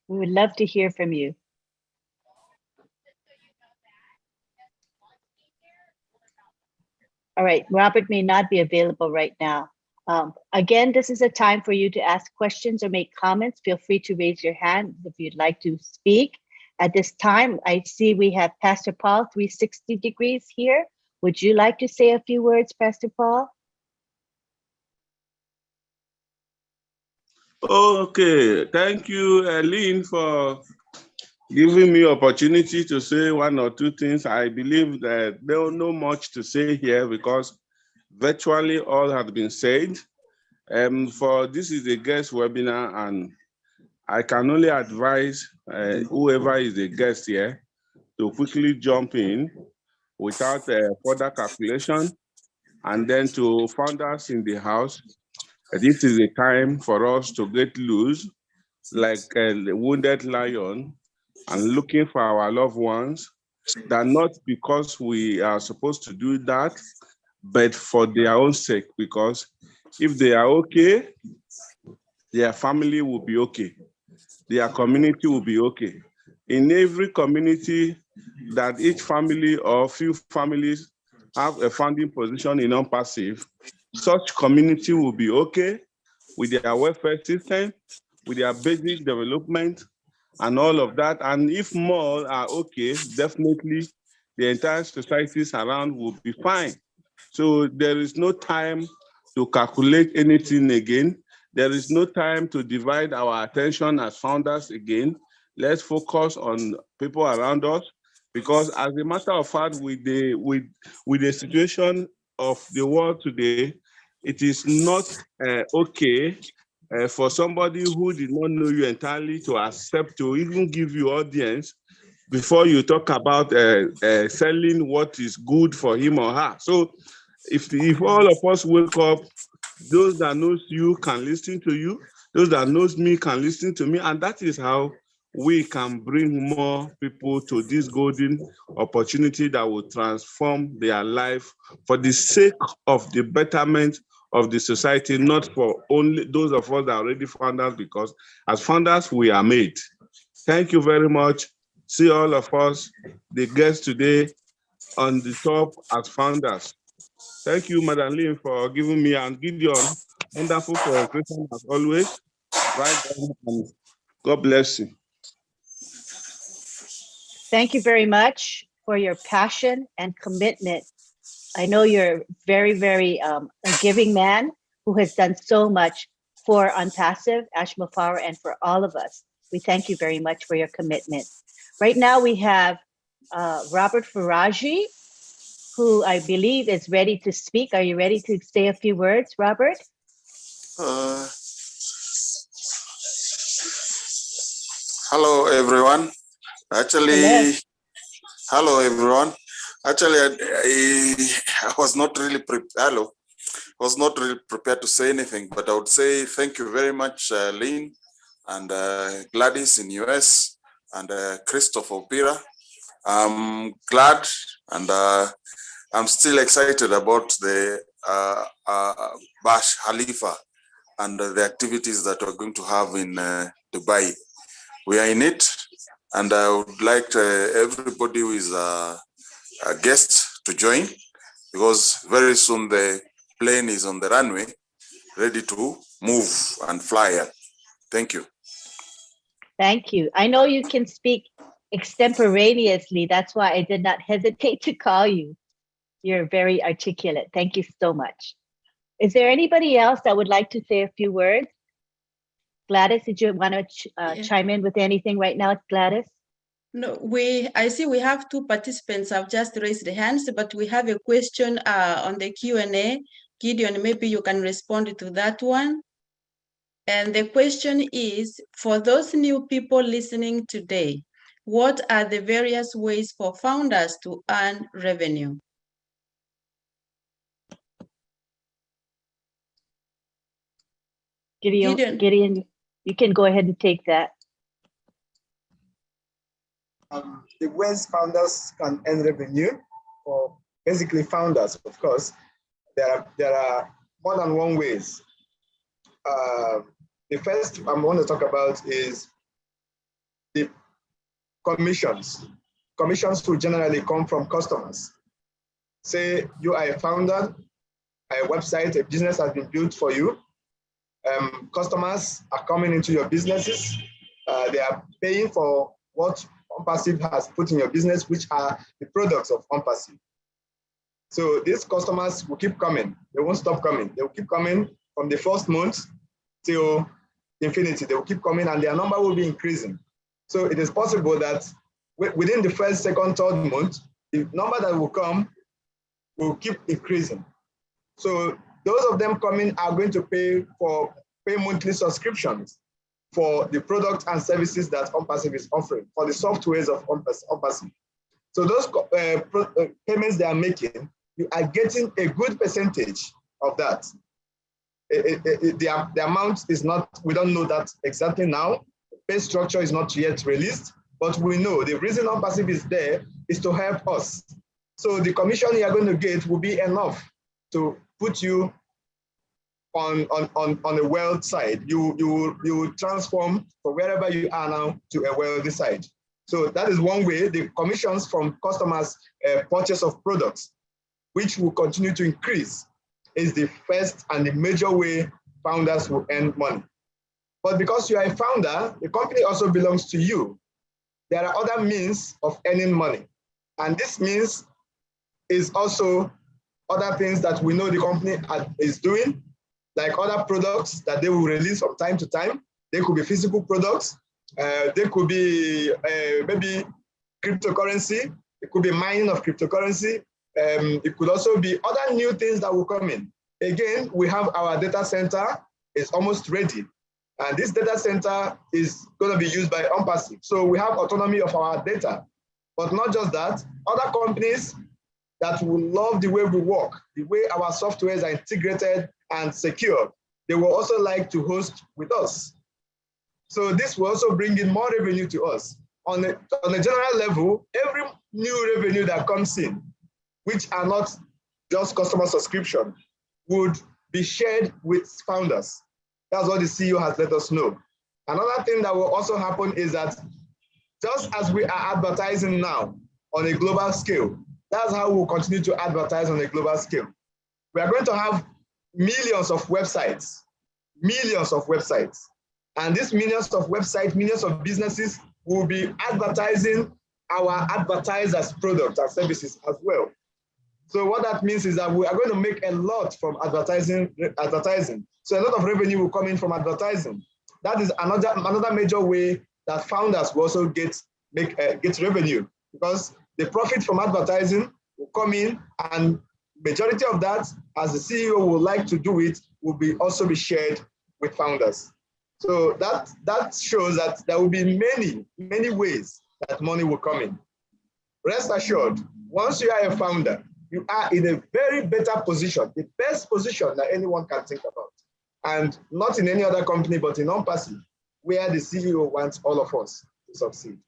We would love to hear from you. All right, Robert may not be available right now. Again, this is a time for you to ask questions or make comments. Feel free to raise your hand if you'd like to speak. At this time, I see we have Pastor Paul, 360 degrees here. Would you like to say a few words, Pastor Paul? Okay, thank you, Lynn, for giving me opportunity to say one or two things. I believe that there are not much to say here because virtually all has been said. For this is a guest webinar, and I can only advise whoever is a guest here to quickly jump in without further calculation. And then to founders in the house, this is a time for us to get loose like a wounded lion and looking for our loved ones, that not because we are supposed to do that, but for their own sake, because if they are okay, their family will be okay. Their community will be okay. In every community that each family or few families have a founding position in ONPASSIVE, such community will be okay with their welfare system, with their basic development and all of that. And if more are okay, definitely the entire societies around will be fine. So there is no time to calculate anything again. There is no time to divide our attention as founders again. Let's focus on people around us, because as a matter of fact, with the situation of the world today, it is not okay for somebody who did not know you entirely to accept to even give you audience before you talk about selling what is good for him or her. So if all of us wake up, those that knows you can listen to you, those that knows me can listen to me, and that is how we can bring more people to this golden opportunity that will transform their life for the sake of the betterment of the society, not for only those of us that are already founders, because as founders, we are made. Thank you very much. See all of us, the guests today, on the top as founders. Thank you, Madam Lynn, for giving me, and Gideon, wonderful presentation as always. Right on, and God bless you. Thank you very much for your passion and commitment. I know you're very, very a giving man who has done so much for ONPASSIVE, Ashma Power, and for all of us. We thank you very much for your commitment. Right now we have Robert Faraji, who I believe is ready to speak. Are you ready to say a few words, Robert? Hello, everyone. Actually, hello, everyone. Actually, I was not really prepared to say anything, but I would say thank you very much, Lynn and Gladys in US and Christopher Pira. I'm glad and I'm still excited about the Bash Khalifa and the activities that we're going to have in Dubai. We are in it, and I would like everybody who is a guest to join, because very soon the plane is on the runway, ready to move and fly. Thank you. Thank you. I know you can speak extemporaneously. That's why I did not hesitate to call you. You're very articulate. Thank you so much. Is there anybody else that would like to say a few words? Gladys, did you want to chime in with anything right now, Gladys? No, I see we have two participants have just raised their hands, but we have a question on the Q&A. Gideon, maybe you can respond to that one. And the question is, for those new people listening today, what are the various ways for founders to earn revenue? Gideon, you can go ahead and take that. The ways founders can earn revenue, or basically founders, of course, there are more than one ways. The first I want to talk about is the commissions. Commissions will generally come from customers. Say you are a founder, a website, a business has been built for you. Customers are coming into your businesses. They are paying for what ONPASSIVE has put in your business, which are the products of ONPASSIVE. So these customers will keep coming. They won't stop coming. They will keep coming from the first month till infinity. They will keep coming, and their number will be increasing. So it is possible that within the first, second, third month, the number that will come will keep increasing. So those of them coming are going to pay monthly subscriptions for the products and services that ONPASSIVE is offering, for the softwares of ONPASSIVE. So those payments they are making, you are getting a good percentage of that. The amount is not, we don't know that exactly now. The pay structure is not yet released, but we know the reason ONPASSIVE is there is to help us. So the commission you are going to get will be enough to put you on a wealth side. You will transform from wherever you are now to a wealthy side. So that is one way. The commissions from customers' purchase of products, which will continue to increase, is the first and the major way founders will earn money. But because you are a founder, the company also belongs to you. There are other means of earning money. And this means is also other things that we know the company is doing. like other products that they will release from time to time. They could be physical products. They could be maybe cryptocurrency. It could be mining of cryptocurrency. It could also be other new things that will come in. Again, we have our data center is almost ready. And this data center is going to be used by ONPASSIVE. So we have autonomy of our data. But not just that, other companies that will love the way we work, the way our softwares are integrated and secure, they will also like to host with us. So this will also bring in more revenue to us. On a general level, every new revenue that comes in, which are not just customer subscription, would be shared with founders. That's what the CEO has let us know. Another thing that will also happen is that just as we are advertising now on a global scale, that's how we'll continue to advertise on a global scale. We are going to have millions of websites. And these millions of websites, millions of businesses will be advertising our advertisers' products and services as well. So what that means is that we are going to make a lot from advertising. So a lot of revenue will come in from advertising. That is another major way that founders will also get revenue, because the profit from advertising will come in, and majority of that, as the CEO would like to do it, will also be shared with founders. So that shows that there will be many ways that money will come in. Rest assured, once you are a founder, you are in a very better position, the best position that anyone can think about. And not in any other company, but in ONPASSIVE, where the CEO wants all of us to succeed.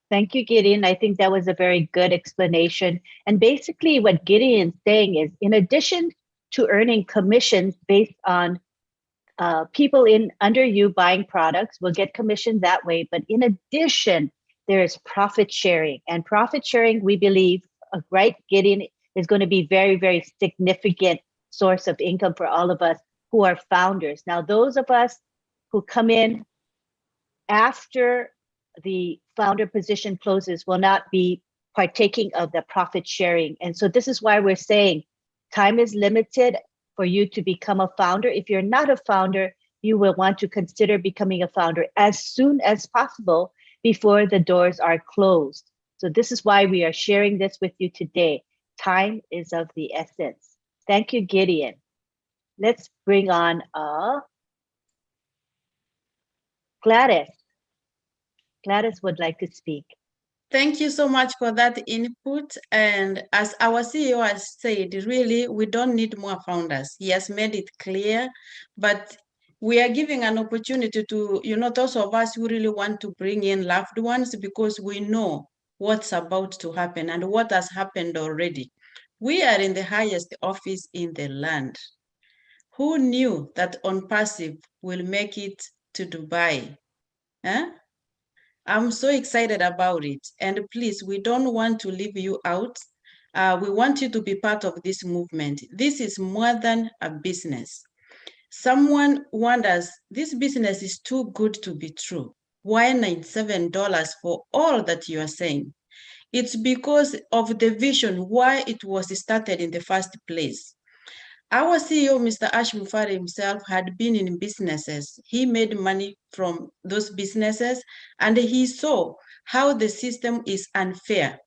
Thank you, Gideon. I think that was a very good explanation. And basically what Gideon's saying is, in addition to earning commissions based on people under you buying products, will get commission that way. But in addition, there is profit sharing. And profit sharing, we believe, right, Gideon, is going to be very, very significant source of income for all of us who are founders. Now, those of us who come in after the founder position closes will not be partaking of the profit sharing. And so this is why we're saying time is limited for you to become a founder. If you're not a founder, you will want to consider becoming a founder as soon as possible before the doors are closed. So this is why we are sharing this with you today. Time is of the essence. Thank you, Gideon. Let's bring on Gladys. Gladys would like to speak. Thank you so much for that input. And as our CEO has said, really, we don't need more founders. He has made it clear, but we are giving an opportunity to, those of us who really want to bring in loved ones, because we know what's about to happen and what has happened already. We are in the highest office in the land. Who knew that ONPASSIVE will make it to Dubai? Huh? I'm so excited about it. And please, we don't want to leave you out. We want you to be part of this movement. This is more than a business. Someone wonders, this business is too good to be true. Why $97 for all that you are saying? It's because of the vision, why it was started in the first place. Our CEO, Mr. Ash Mufari himself, had been in businesses. He made money from those businesses, and he saw how the system is unfair.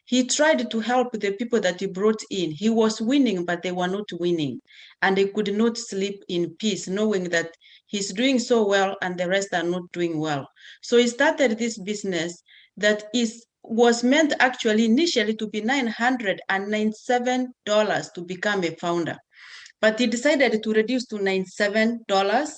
He tried to help the people that he brought in. He was winning, but they were not winning. And they could not sleep in peace, knowing that he's doing so well and the rest are not doing well. So he started this business that was meant actually initially to be $997 to become a founder. But he decided to reduce to $97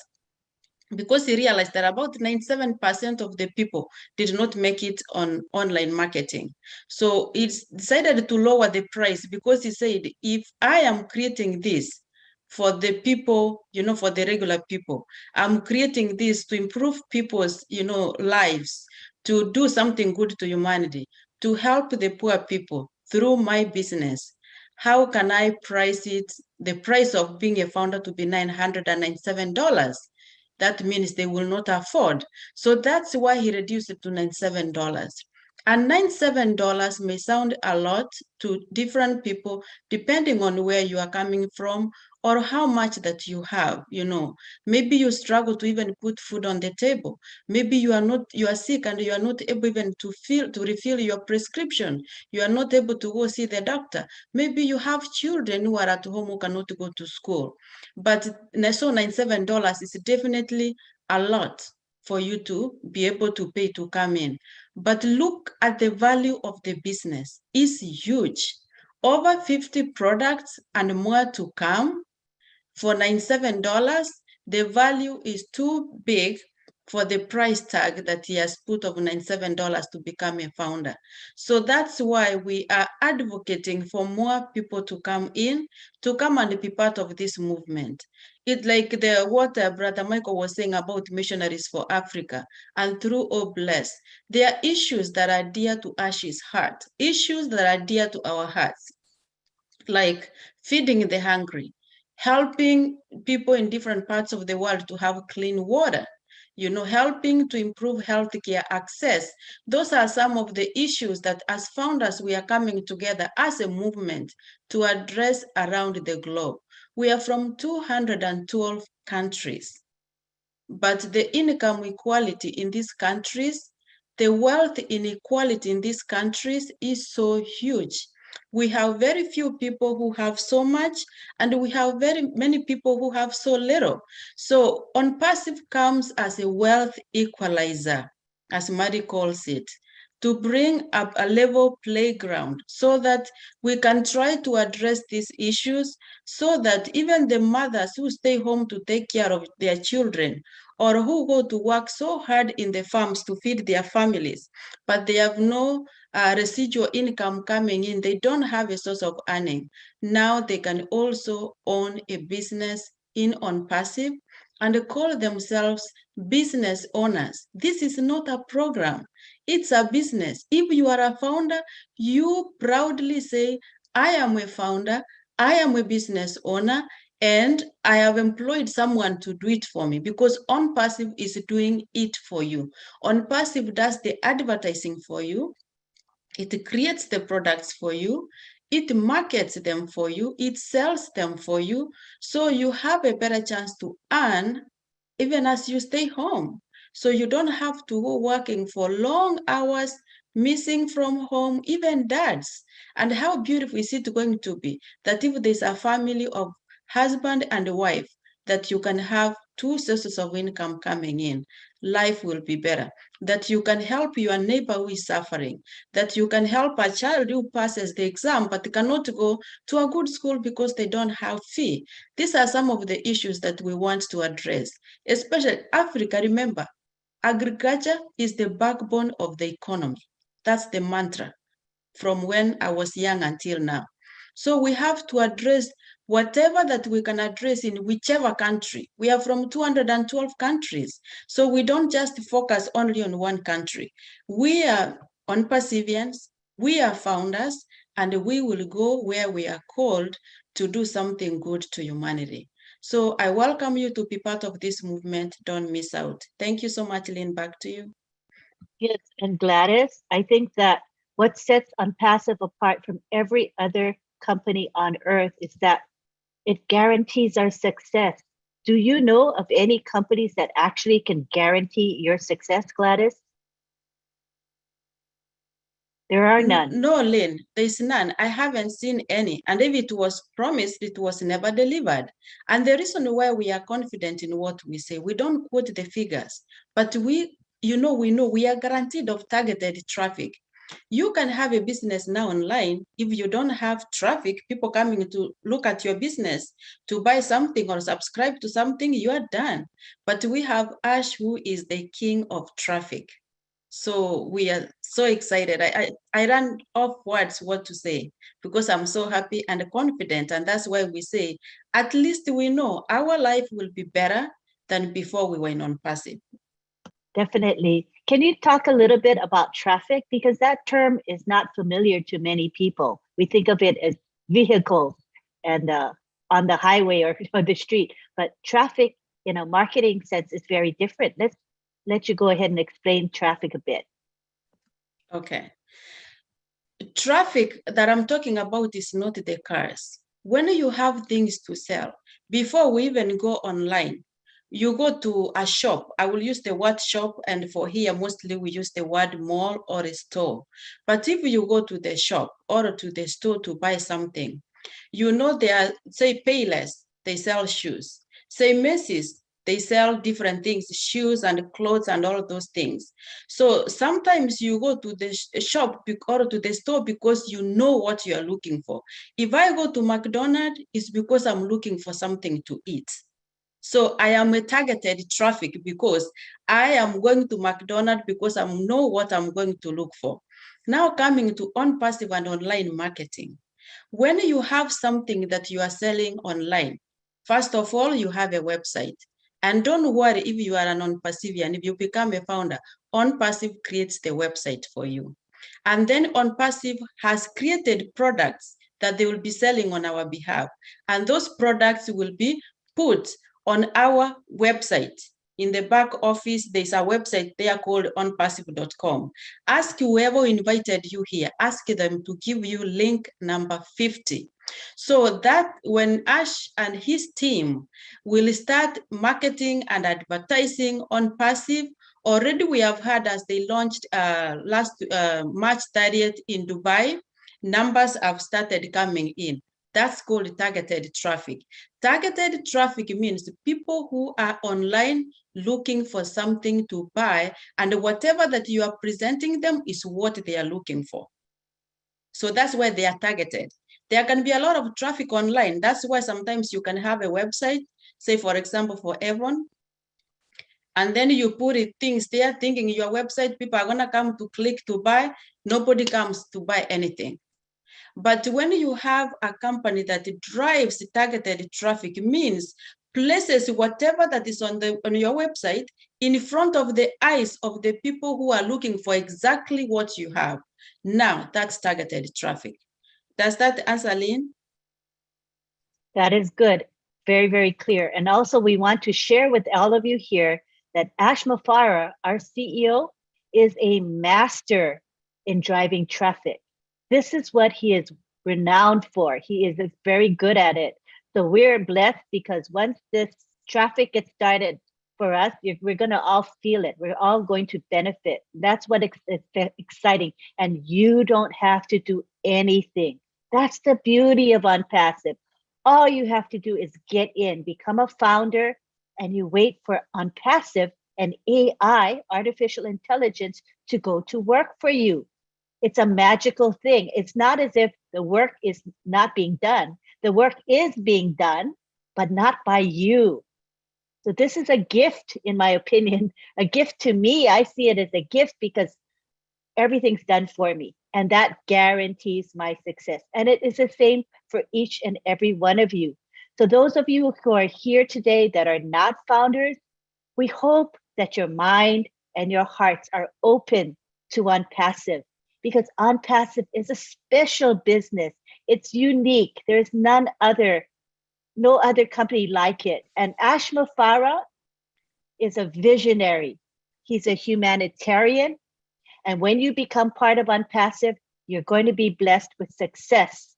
because he realized that about 97% of the people did not make it on online marketing. So he decided to lower the price, because he said, if I am creating this for the people, for the regular people, I'm creating this to improve people's, lives, to do something good to humanity, to help the poor people through my business. How can I price it, the price of being a founder, to be $997? That means they will not afford. So that's why he reduced it to $97. And $97 may sound a lot to different people, depending on where you are coming from or how much that you have, Maybe you struggle to even put food on the table. Maybe you are sick and you are not able even to refill your prescription. You are not able to go see the doctor. Maybe you have children who are at home who cannot go to school. But so $97 is definitely a lot for you to be able to pay to come in. But look at the value of the business. It's huge. Over 50 products and more to come. For $97, the value is too big for the price tag that he has put of $97 to become a founder. So that's why we are advocating for more people to come in, to come and be part of this movement. It's like what Brother Michael was saying about missionaries for Africa and through Oh Bless. There are issues that are dear to Ash's heart, issues that are dear to our hearts, like feeding the hungry, helping people in different parts of the world to have clean water, helping to improve healthcare access. Those are some of the issues that as founders, we are coming together as a movement to address around the globe. We are from 212 countries, but the income equality in these countries, the wealth inequality in these countries is so huge. We have very few people who have so much, and we have very many people who have so little. So ONPASSIVE comes as a wealth equalizer, as Mary calls it, to bring up a level playground so that we can try to address these issues, so that even the mothers who stay home to take care of their children, or who go to work so hard in the farms to feed their families, but they have no residual income coming in, they don't have a source of earning. Now they can also own a business in ONPASSIVE and call themselves business owners. This is not a program, it's a business. If you are a founder, you proudly say, I am a founder, I am a business owner, and I have employed someone to do it for me, because ONPASSIVE is doing it for you. ONPASSIVE does the advertising for you. It creates the products for you. It markets them for you. It sells them for you. So you have a better chance to earn even as you stay home. So you don't have to go working for long hours, missing from home, even dads. And how beautiful is it going to be that if there's a family of husband and wife, that you can have two sources of income coming in, life will be better. That you can help your neighbor who is suffering, that you can help a child who passes the exam but cannot go to a good school because they don't have fee. These are some of the issues that we want to address, especially Africa. Remember, agriculture is the backbone of the economy. That's the mantra from when I was young until now. So we have to address whatever that we can address in whichever country. We are from 212 countries. So we don't just focus only on one country. We are ONPASSIVians, we are founders, and we will go where we are called to do something good to humanity. So I welcome you to be part of this movement. Don't miss out. Thank you so much, Lynn. Back to you. Yes, and Gladys, I think that what sets ONPASSIVE apart from every other company on earth is that it guarantees our success. Do you know of any companies that actually can guarantee your success, Gladys? There are none. No, Lynn, there's none. I haven't seen any. And if it was promised, it was never delivered. And the reason why we are confident in what we say, we don't quote the figures, but we know we are guaranteed of targeted traffic. You can have a business now online. If you don't have traffic, people coming to look at your business, to buy something or subscribe to something, you are done. But we have Ash, who is the king of traffic. So we are so excited. I ran off words what to say, because I'm so happy and confident. And that's why we say, at least we know our life will be better than before we were in ONPASSIVE. Definitely. Can you talk a little bit about traffic? Because that term is not familiar to many people. We think of it as vehicles and on the highway or on the street, but traffic in a marketing sense is very different. Let's let you go ahead and explain traffic a bit. Okay. Traffic that I'm talking about is not the cars. When you have things to sell, before we even go online, you go to a shop. I will use the word shop, and for here, mostly we use the word mall or a store. But if you go to the shop or to the store to buy something, you know they are, say, Payless, they sell shoes. Say Macy's, they sell different things, shoes and clothes and all of those things. So sometimes you go to the shop or to the store because you know what you are looking for. If I go to McDonald's, it's because I'm looking for something to eat. So I am a targeted traffic because I am going to McDonald's because I know what I'm going to look for. Now coming to on-passive and online marketing. When you have something that you are selling online, first of all, you have a website. And don't worry if you are an on-passive and if you become a founder, on-passive creates the website for you. And then on-passive has created products that they will be selling on our behalf. And those products will be put on our website. In the back office, there's a website there called onpassive.com. Ask whoever invited you here, ask them to give you link number 50. So that when Ash and his team will start marketing and advertising on Passive, already we have heard as they launched last March 30th in Dubai, numbers have started coming in. That's called targeted traffic. Targeted traffic means people who are online looking for something to buy, and whatever that you are presenting them is what they are looking for. So that's why they are targeted. There can be a lot of traffic online. That's why sometimes you can have a website, say for example, for Yvonne, and then you put things there thinking your website, people are gonna come to click to buy, nobody comes to buy anything. But when you have a company that drives targeted traffic, means places whatever that is on your website in front of the eyes of the people who are looking for exactly what you have. Now that's targeted traffic. Does that answer, Lynn? That is good. Very, very clear. And also we want to share with all of you here that Ash Mafara, our CEO, is a master in driving traffic. This is what he is renowned for. He is very good at it. So we're blessed because once this traffic gets started for us, we're going to all feel it. We're all going to benefit. That's what is exciting. And you don't have to do anything. That's the beauty of ONPASSIVE. All you have to do is get in, become a founder, and you wait for ONPASSIVE and AI, artificial intelligence, to go to work for you. It's a magical thing. It's not as if the work is not being done. The work is being done, but not by you. So this is a gift, in my opinion, a gift to me. I see it as a gift because everything's done for me, and that guarantees my success. And it is the same for each and every one of you. So those of you who are here today that are not founders, we hope that your mind and your hearts are open to ONPASSIVE, because ONPASSIVE is a special business. It's unique. There's no other company like it. And Ash Mafara is a visionary. He's a humanitarian. And when you become part of ONPASSIVE, you're going to be blessed with success,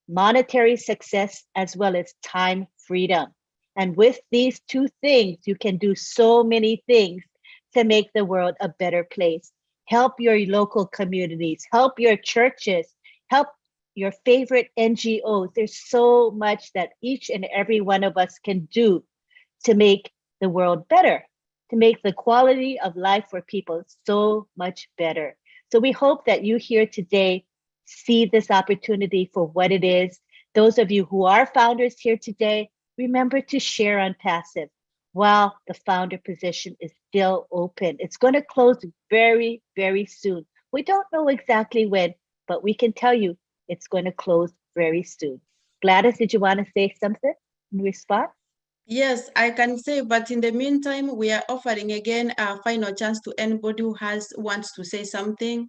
monetary success, as well as time freedom. And with these two things, you can do so many things to make the world a better place. Help your local communities, help your churches, help your favorite NGOs. There's so much that each and every one of us can do to make the world better, to make the quality of life for people so much better. So we hope that you here today see this opportunity for what it is. Those of you who are founders here today, remember to share ONPASSIVE while the founder position is still open. It's going to close very, very soon. We don't know exactly when, but we can tell you it's going to close very soon. Gladys, did you want to say something in response? Yes, I can say, but in the meantime, we are offering again a final chance to anybody who wants to say something.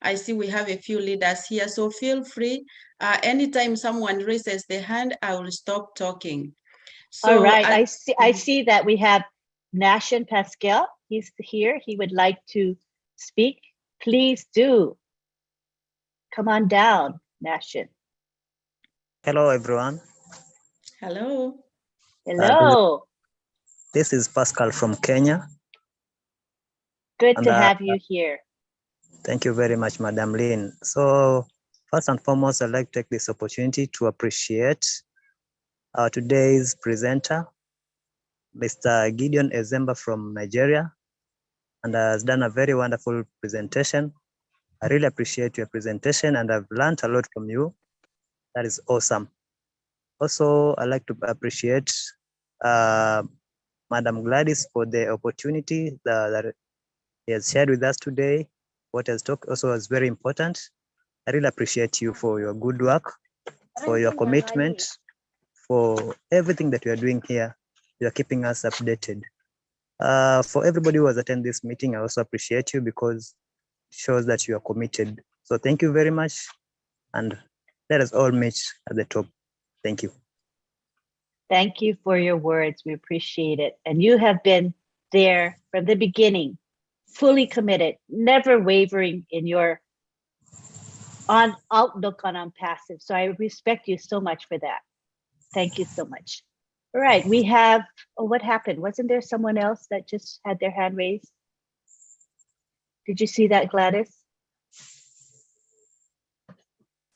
I see we have a few leaders here, so feel free. Anytime someone raises their hand, I will stop talking. So all right, I see that we have Nash and Pascal. He's here. He would like to speak. Please do. Come on down, Nation. Hello, everyone. Hello. Hello. This is Pascal from Kenya. Good And, to have you here. Thank you very much, Madam Lynn. So first and foremost, I'd like to take this opportunity to appreciate our today's presenter, Mr. Gideon Ezemba from Nigeria, and has done a very wonderful presentation. I really appreciate your presentation and I've learned a lot from you. That is awesome. Also, I'd like to appreciate Madam Gladys for the opportunity that he has shared with us today. What has talked also was very important. I really appreciate you for your good work, for your commitment, for everything that you are doing here. You are keeping us updated. For everybody who has attended this meeting, I also appreciate you because it shows that you are committed. So thank you very much. And let us all meet at the top. Thank you. Thank you for your words. We appreciate it. And you have been there from the beginning, fully committed, never wavering in your outlook on ONPASSIVE. So I respect you so much for that. Thank you so much. All right, we have, oh, what happened? Wasn't there someone else that just had their hand raised? Did you see that, Gladys?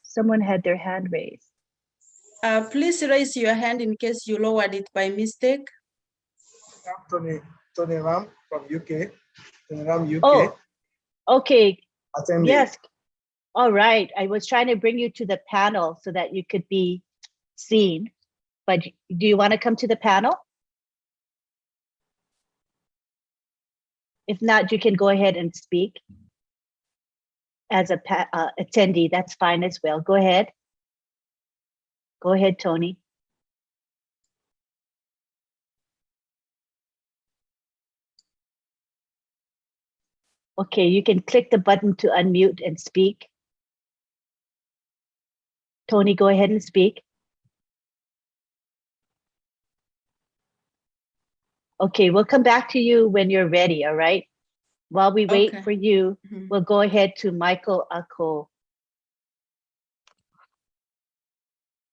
Someone had their hand raised. Please raise your hand in case you lowered it by mistake. Tony Ram from UK. Tony Ram, UK. Oh, okay. Attending. Yes. All right. I was trying to bring you to the panel so that you could be seen. But do you want to come to the panel? If not, you can go ahead and speak as a attendee. That's fine as well. Go ahead. Go ahead, Tony. Okay, you can click the button to unmute and speak. Tony, go ahead and speak. Okay, we'll come back to you when you're ready, all right? While we wait for you, we'll go ahead to Michael Ako.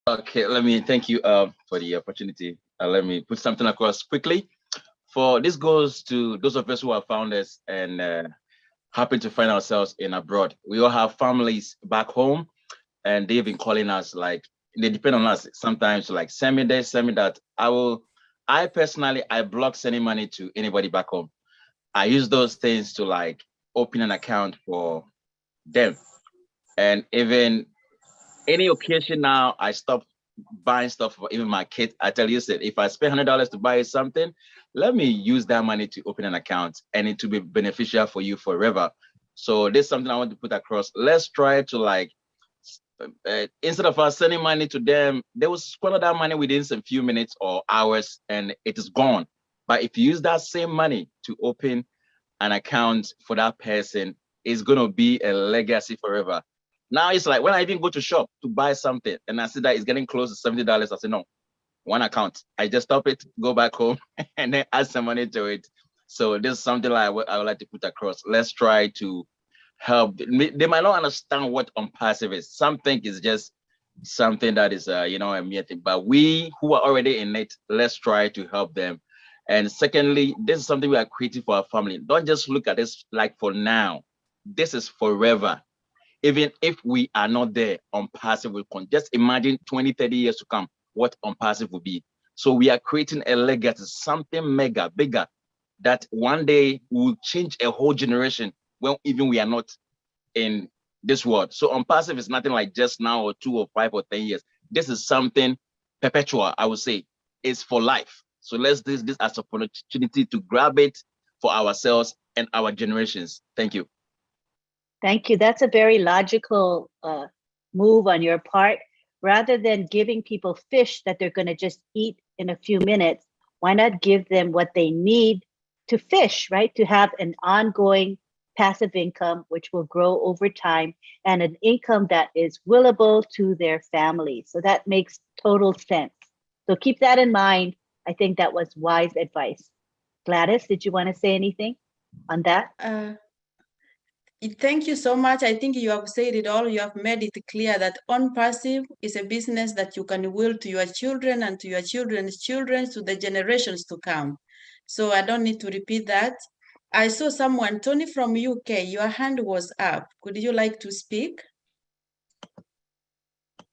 Okay, let me thank you for the opportunity. Let me put something across quickly. For this goes to those of us who are founders and happen to find ourselves in abroad. We all have families back home and they've been calling us, like, they depend on us sometimes, like, send me this, send me that. I personally block sending money to anybody back home. I use those things to, like, open an account for them. And even any occasion now, I stop buying stuff for even my kid. I tell you, if I spend $100 to buy something, let me use that money to open an account and it to be beneficial for you forever. So this is something I want to put across. Let's try to, like, instead of us sending money to them, they will squander that money within a few minutes or hours and it is gone. But if you use that same money to open an account for that person, it's going to be a legacy forever. Now it's like when I even go to shop to buy something and I see that it's getting close to $70, I say, no, one account. I just stop it, go back home and then add some money to it. So this is something like what I would like to put across. Let's try to help. They might not understand what ONPASSIVE is. Some think it's just something that is, a mere thing, but we who are already in it, let's try to help them. And secondly, this is something we are creating for our family. Don't just look at this like for now. This is forever. Even if we are not there, ONPASSIVE will come. Just imagine 20, 30 years to come, what ONPASSIVE will be. So we are creating a legacy, something mega, bigger, that one day will change a whole generation when even we are not in this world. So ONPASSIVE is nothing like just now or 2 or 5 or 10 years. This is something perpetual, I would say. It's for life. So let's do this as an opportunity to grab it for ourselves and our generations. Thank you. Thank you. That's a very logical move on your part. Rather than giving people fish that they're going to just eat in a few minutes, why not give them what they need to fish, right? To have an ongoing passive income, which will grow over time, and an income that is willable to their family. So that makes total sense. So keep that in mind. I think that was wise advice. Gladys, did you want to say anything on that? Thank you so much. I think you have said it all. You have made it clear that ONPASSIVE is a business that you can will to your children and to your children's children, to the generations to come. So I don't need to repeat that. I saw someone, Tony from UK, your hand was up. Could you like to speak?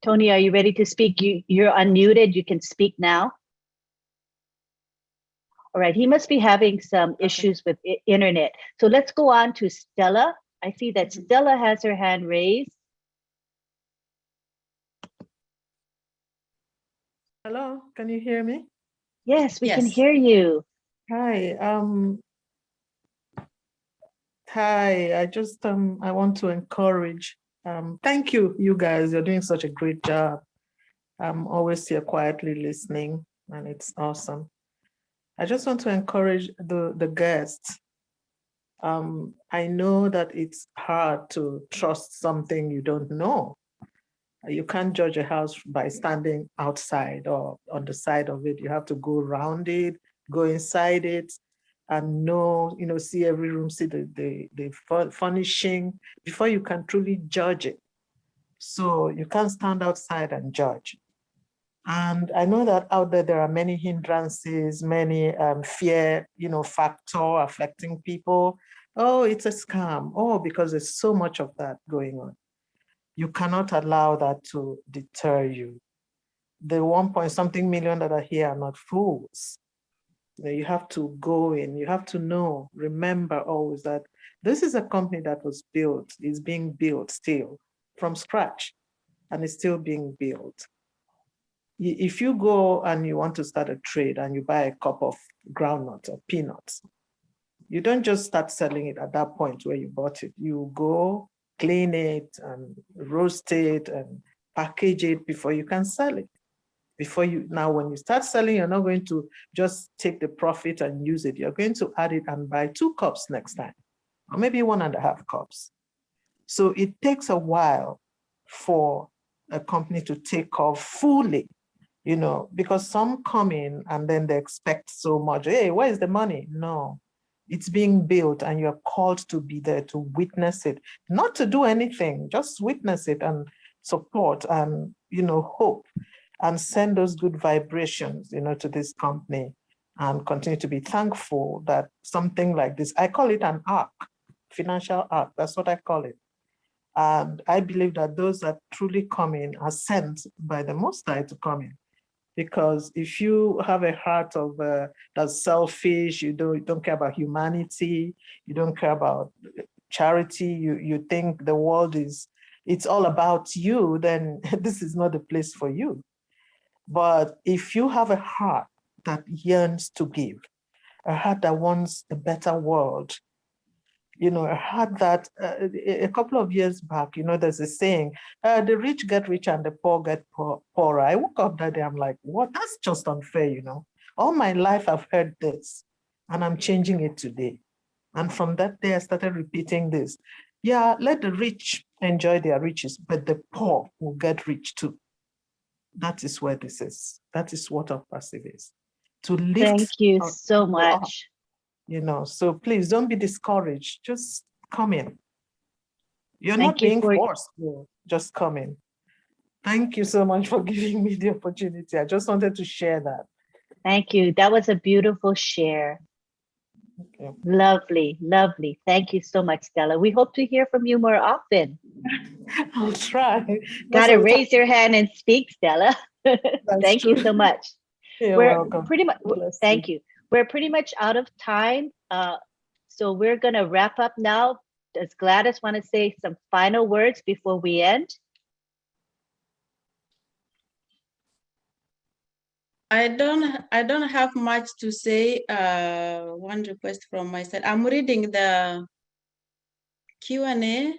Tony, are you ready to speak? You're unmuted. You can speak now. All right, he must be having some issues with internet. So let's go on to Stella. I see that Stella has her hand raised. Hello, can you hear me? Yes, we can hear you. Hi, I just I want to encourage. Thank you, you guys. You're doing such a great job. I'm always here quietly listening, and it's awesome. I just want to encourage the guests. I know that it's hard to trust something you don't know. You can't judge a house by standing outside or on the side of it. You have to go around it, go inside it, and know, see every room, see the furnishing before you can truly judge it. So you can't stand outside and judge. And I know that out there are many hindrances, many fear, factor affecting people. Oh, it's a scam. Oh, because there's so much of that going on. You cannot allow that to deter you. The 1-point-something million that are here are not fools. You have to go in, you have to know, remember always that this is a company that was built, is being built still from scratch, and it's still being built. If you go and you want to start a trade and you buy a cup of groundnuts or peanuts, you don't just start selling it at that point where you bought it. You go clean it and roast it and package it before you can sell it. Now when you start selling, you're not going to just take the profit and use it. You're going to add it and buy 2 cups next time, or maybe 1.5 cups. So it takes a while for a company to take off fully, because some come in and then they expect so much. Hey, where is the money? No, it's being built and you're called to be there to witness it, not to do anything, just witness it and support and, hope and send those good vibrations, to this company and continue to be thankful that something like this, I call it an arc, financial arc, that's what I call it. And I believe that those that truly come in are sent by the Most High to come in. Because if you have a heart of that's selfish, you don't care about humanity, you don't care about charity, you think the world it's all about you, then this is not the place for you. But if you have a heart that yearns to give, a heart that wants a better world, I heard that a couple of years back, there's a saying, the rich get rich and the poor get poorer. I woke up that day, I'm like, what? That's just unfair, All my life I've heard this, and I'm changing it today. And from that day, I started repeating this. Yeah, let the rich enjoy their riches, but the poor will get rich too. That is where this is. That is what ONPASSIVE is. To lift. Thank you so much. So please don't be discouraged. Just come in. You're not being forced. Just come in. Thank you so much for giving me the opportunity. I just wanted to share that. Thank you. That was a beautiful share. Okay. Lovely, lovely. Thank you so much, Stella. We hope to hear from you more often. I'll try. Got to raise your hand and speak, Stella. Thank you so much. You're welcome. Pretty much. Thank you. We're pretty much out of time. So we're going to wrap up now. Does Gladys want to say some final words before we end? I don't have much to say. One request from my side. I'm reading the Q&A.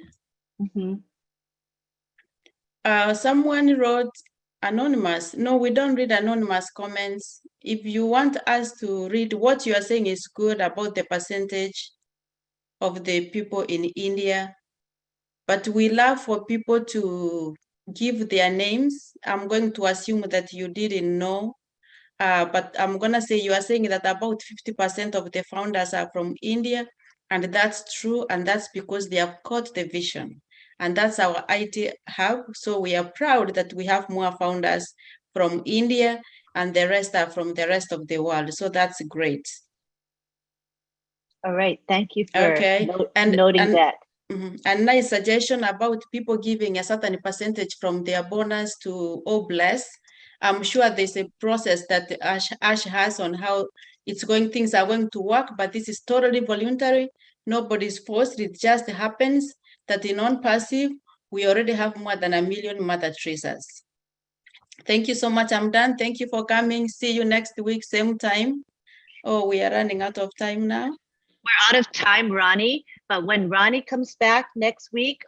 Someone wrote anonymous. No, we don't read anonymous comments. If you want us to read, what you are saying is good about the percentage of the people in India, but we love for people to give their names. I'm going to assume that you didn't know, but I'm gonna say you are saying that about 50% of the founders are from India. And that's true, and that's because they have caught the vision. And that's our IT hub. So we are proud that we have more founders from India, and the rest are from the rest of the world. So that's great. All right, thank you for Okay. noting that. A nice suggestion about people giving a certain percentage from their bonus to Bless. I'm sure there's a process that Ash has on how things are going to work, but this is totally voluntary. Nobody's forced. It just happens that in ONPASSIVE, we already have more than 1 million Mother Teresa's. Thank you so much. I'm done. Thank you for coming. See you next week, same time. Oh, we are running out of time now. We're out of time, Ronnie, but when Ronnie comes back next week,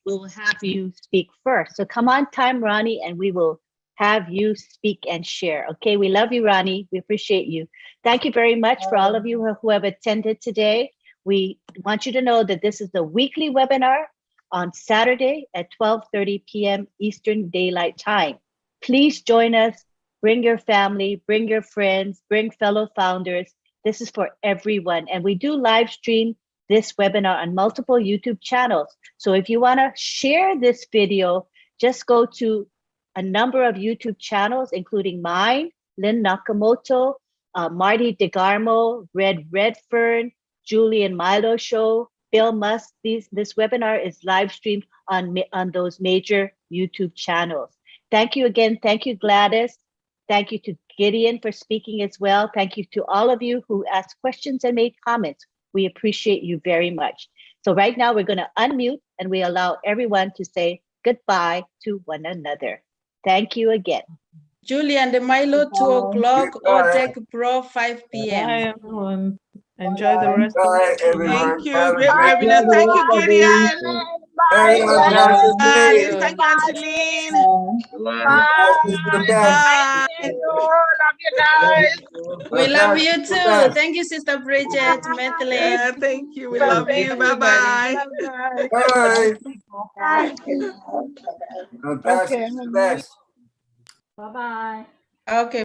we'll have you speak first. So come on time, Ronnie, and we will have you speak and share. Okay, we love you, Ronnie. We appreciate you. Thank you very much for all of you who have attended today. We want you to know that this is the weekly webinar on Saturday at 12:30 p.m. Eastern Daylight Time. Please join us. Bring your family, bring your friends, bring fellow founders. This is for everyone. And we do live stream this webinar on multiple YouTube channels. So if you want to share this video, just go to a number of YouTube channels, including mine, Lynn Nakamoto, Marty DeGarmo, Red Redfern, Julian Milo Show, Bill Musk. This webinar is live streamed on those major YouTube channels. Thank you again. Thank you, Gladys. Thank you to Gideon for speaking as well. Thank you to all of you who asked questions and made comments. We appreciate you very much. So right now we're going to unmute and we allow everyone to say goodbye to one another. Thank you again. Julie and Milo, 2 o'clock, or Tech Pro, 5 p.m. Bye, everyone. Enjoy the rest of Bye, the everyone. day. Thank you. Great webinar. Thank you, Gideon. Bye. Bye. Thank you, Angeline. Bye. Bye. Love you guys. We love you too. Thank you, Sister Bridget, Methlin. Yeah, thank you. We love you. Bye-bye. Bye. Okay. Best. Bye-bye. Okay.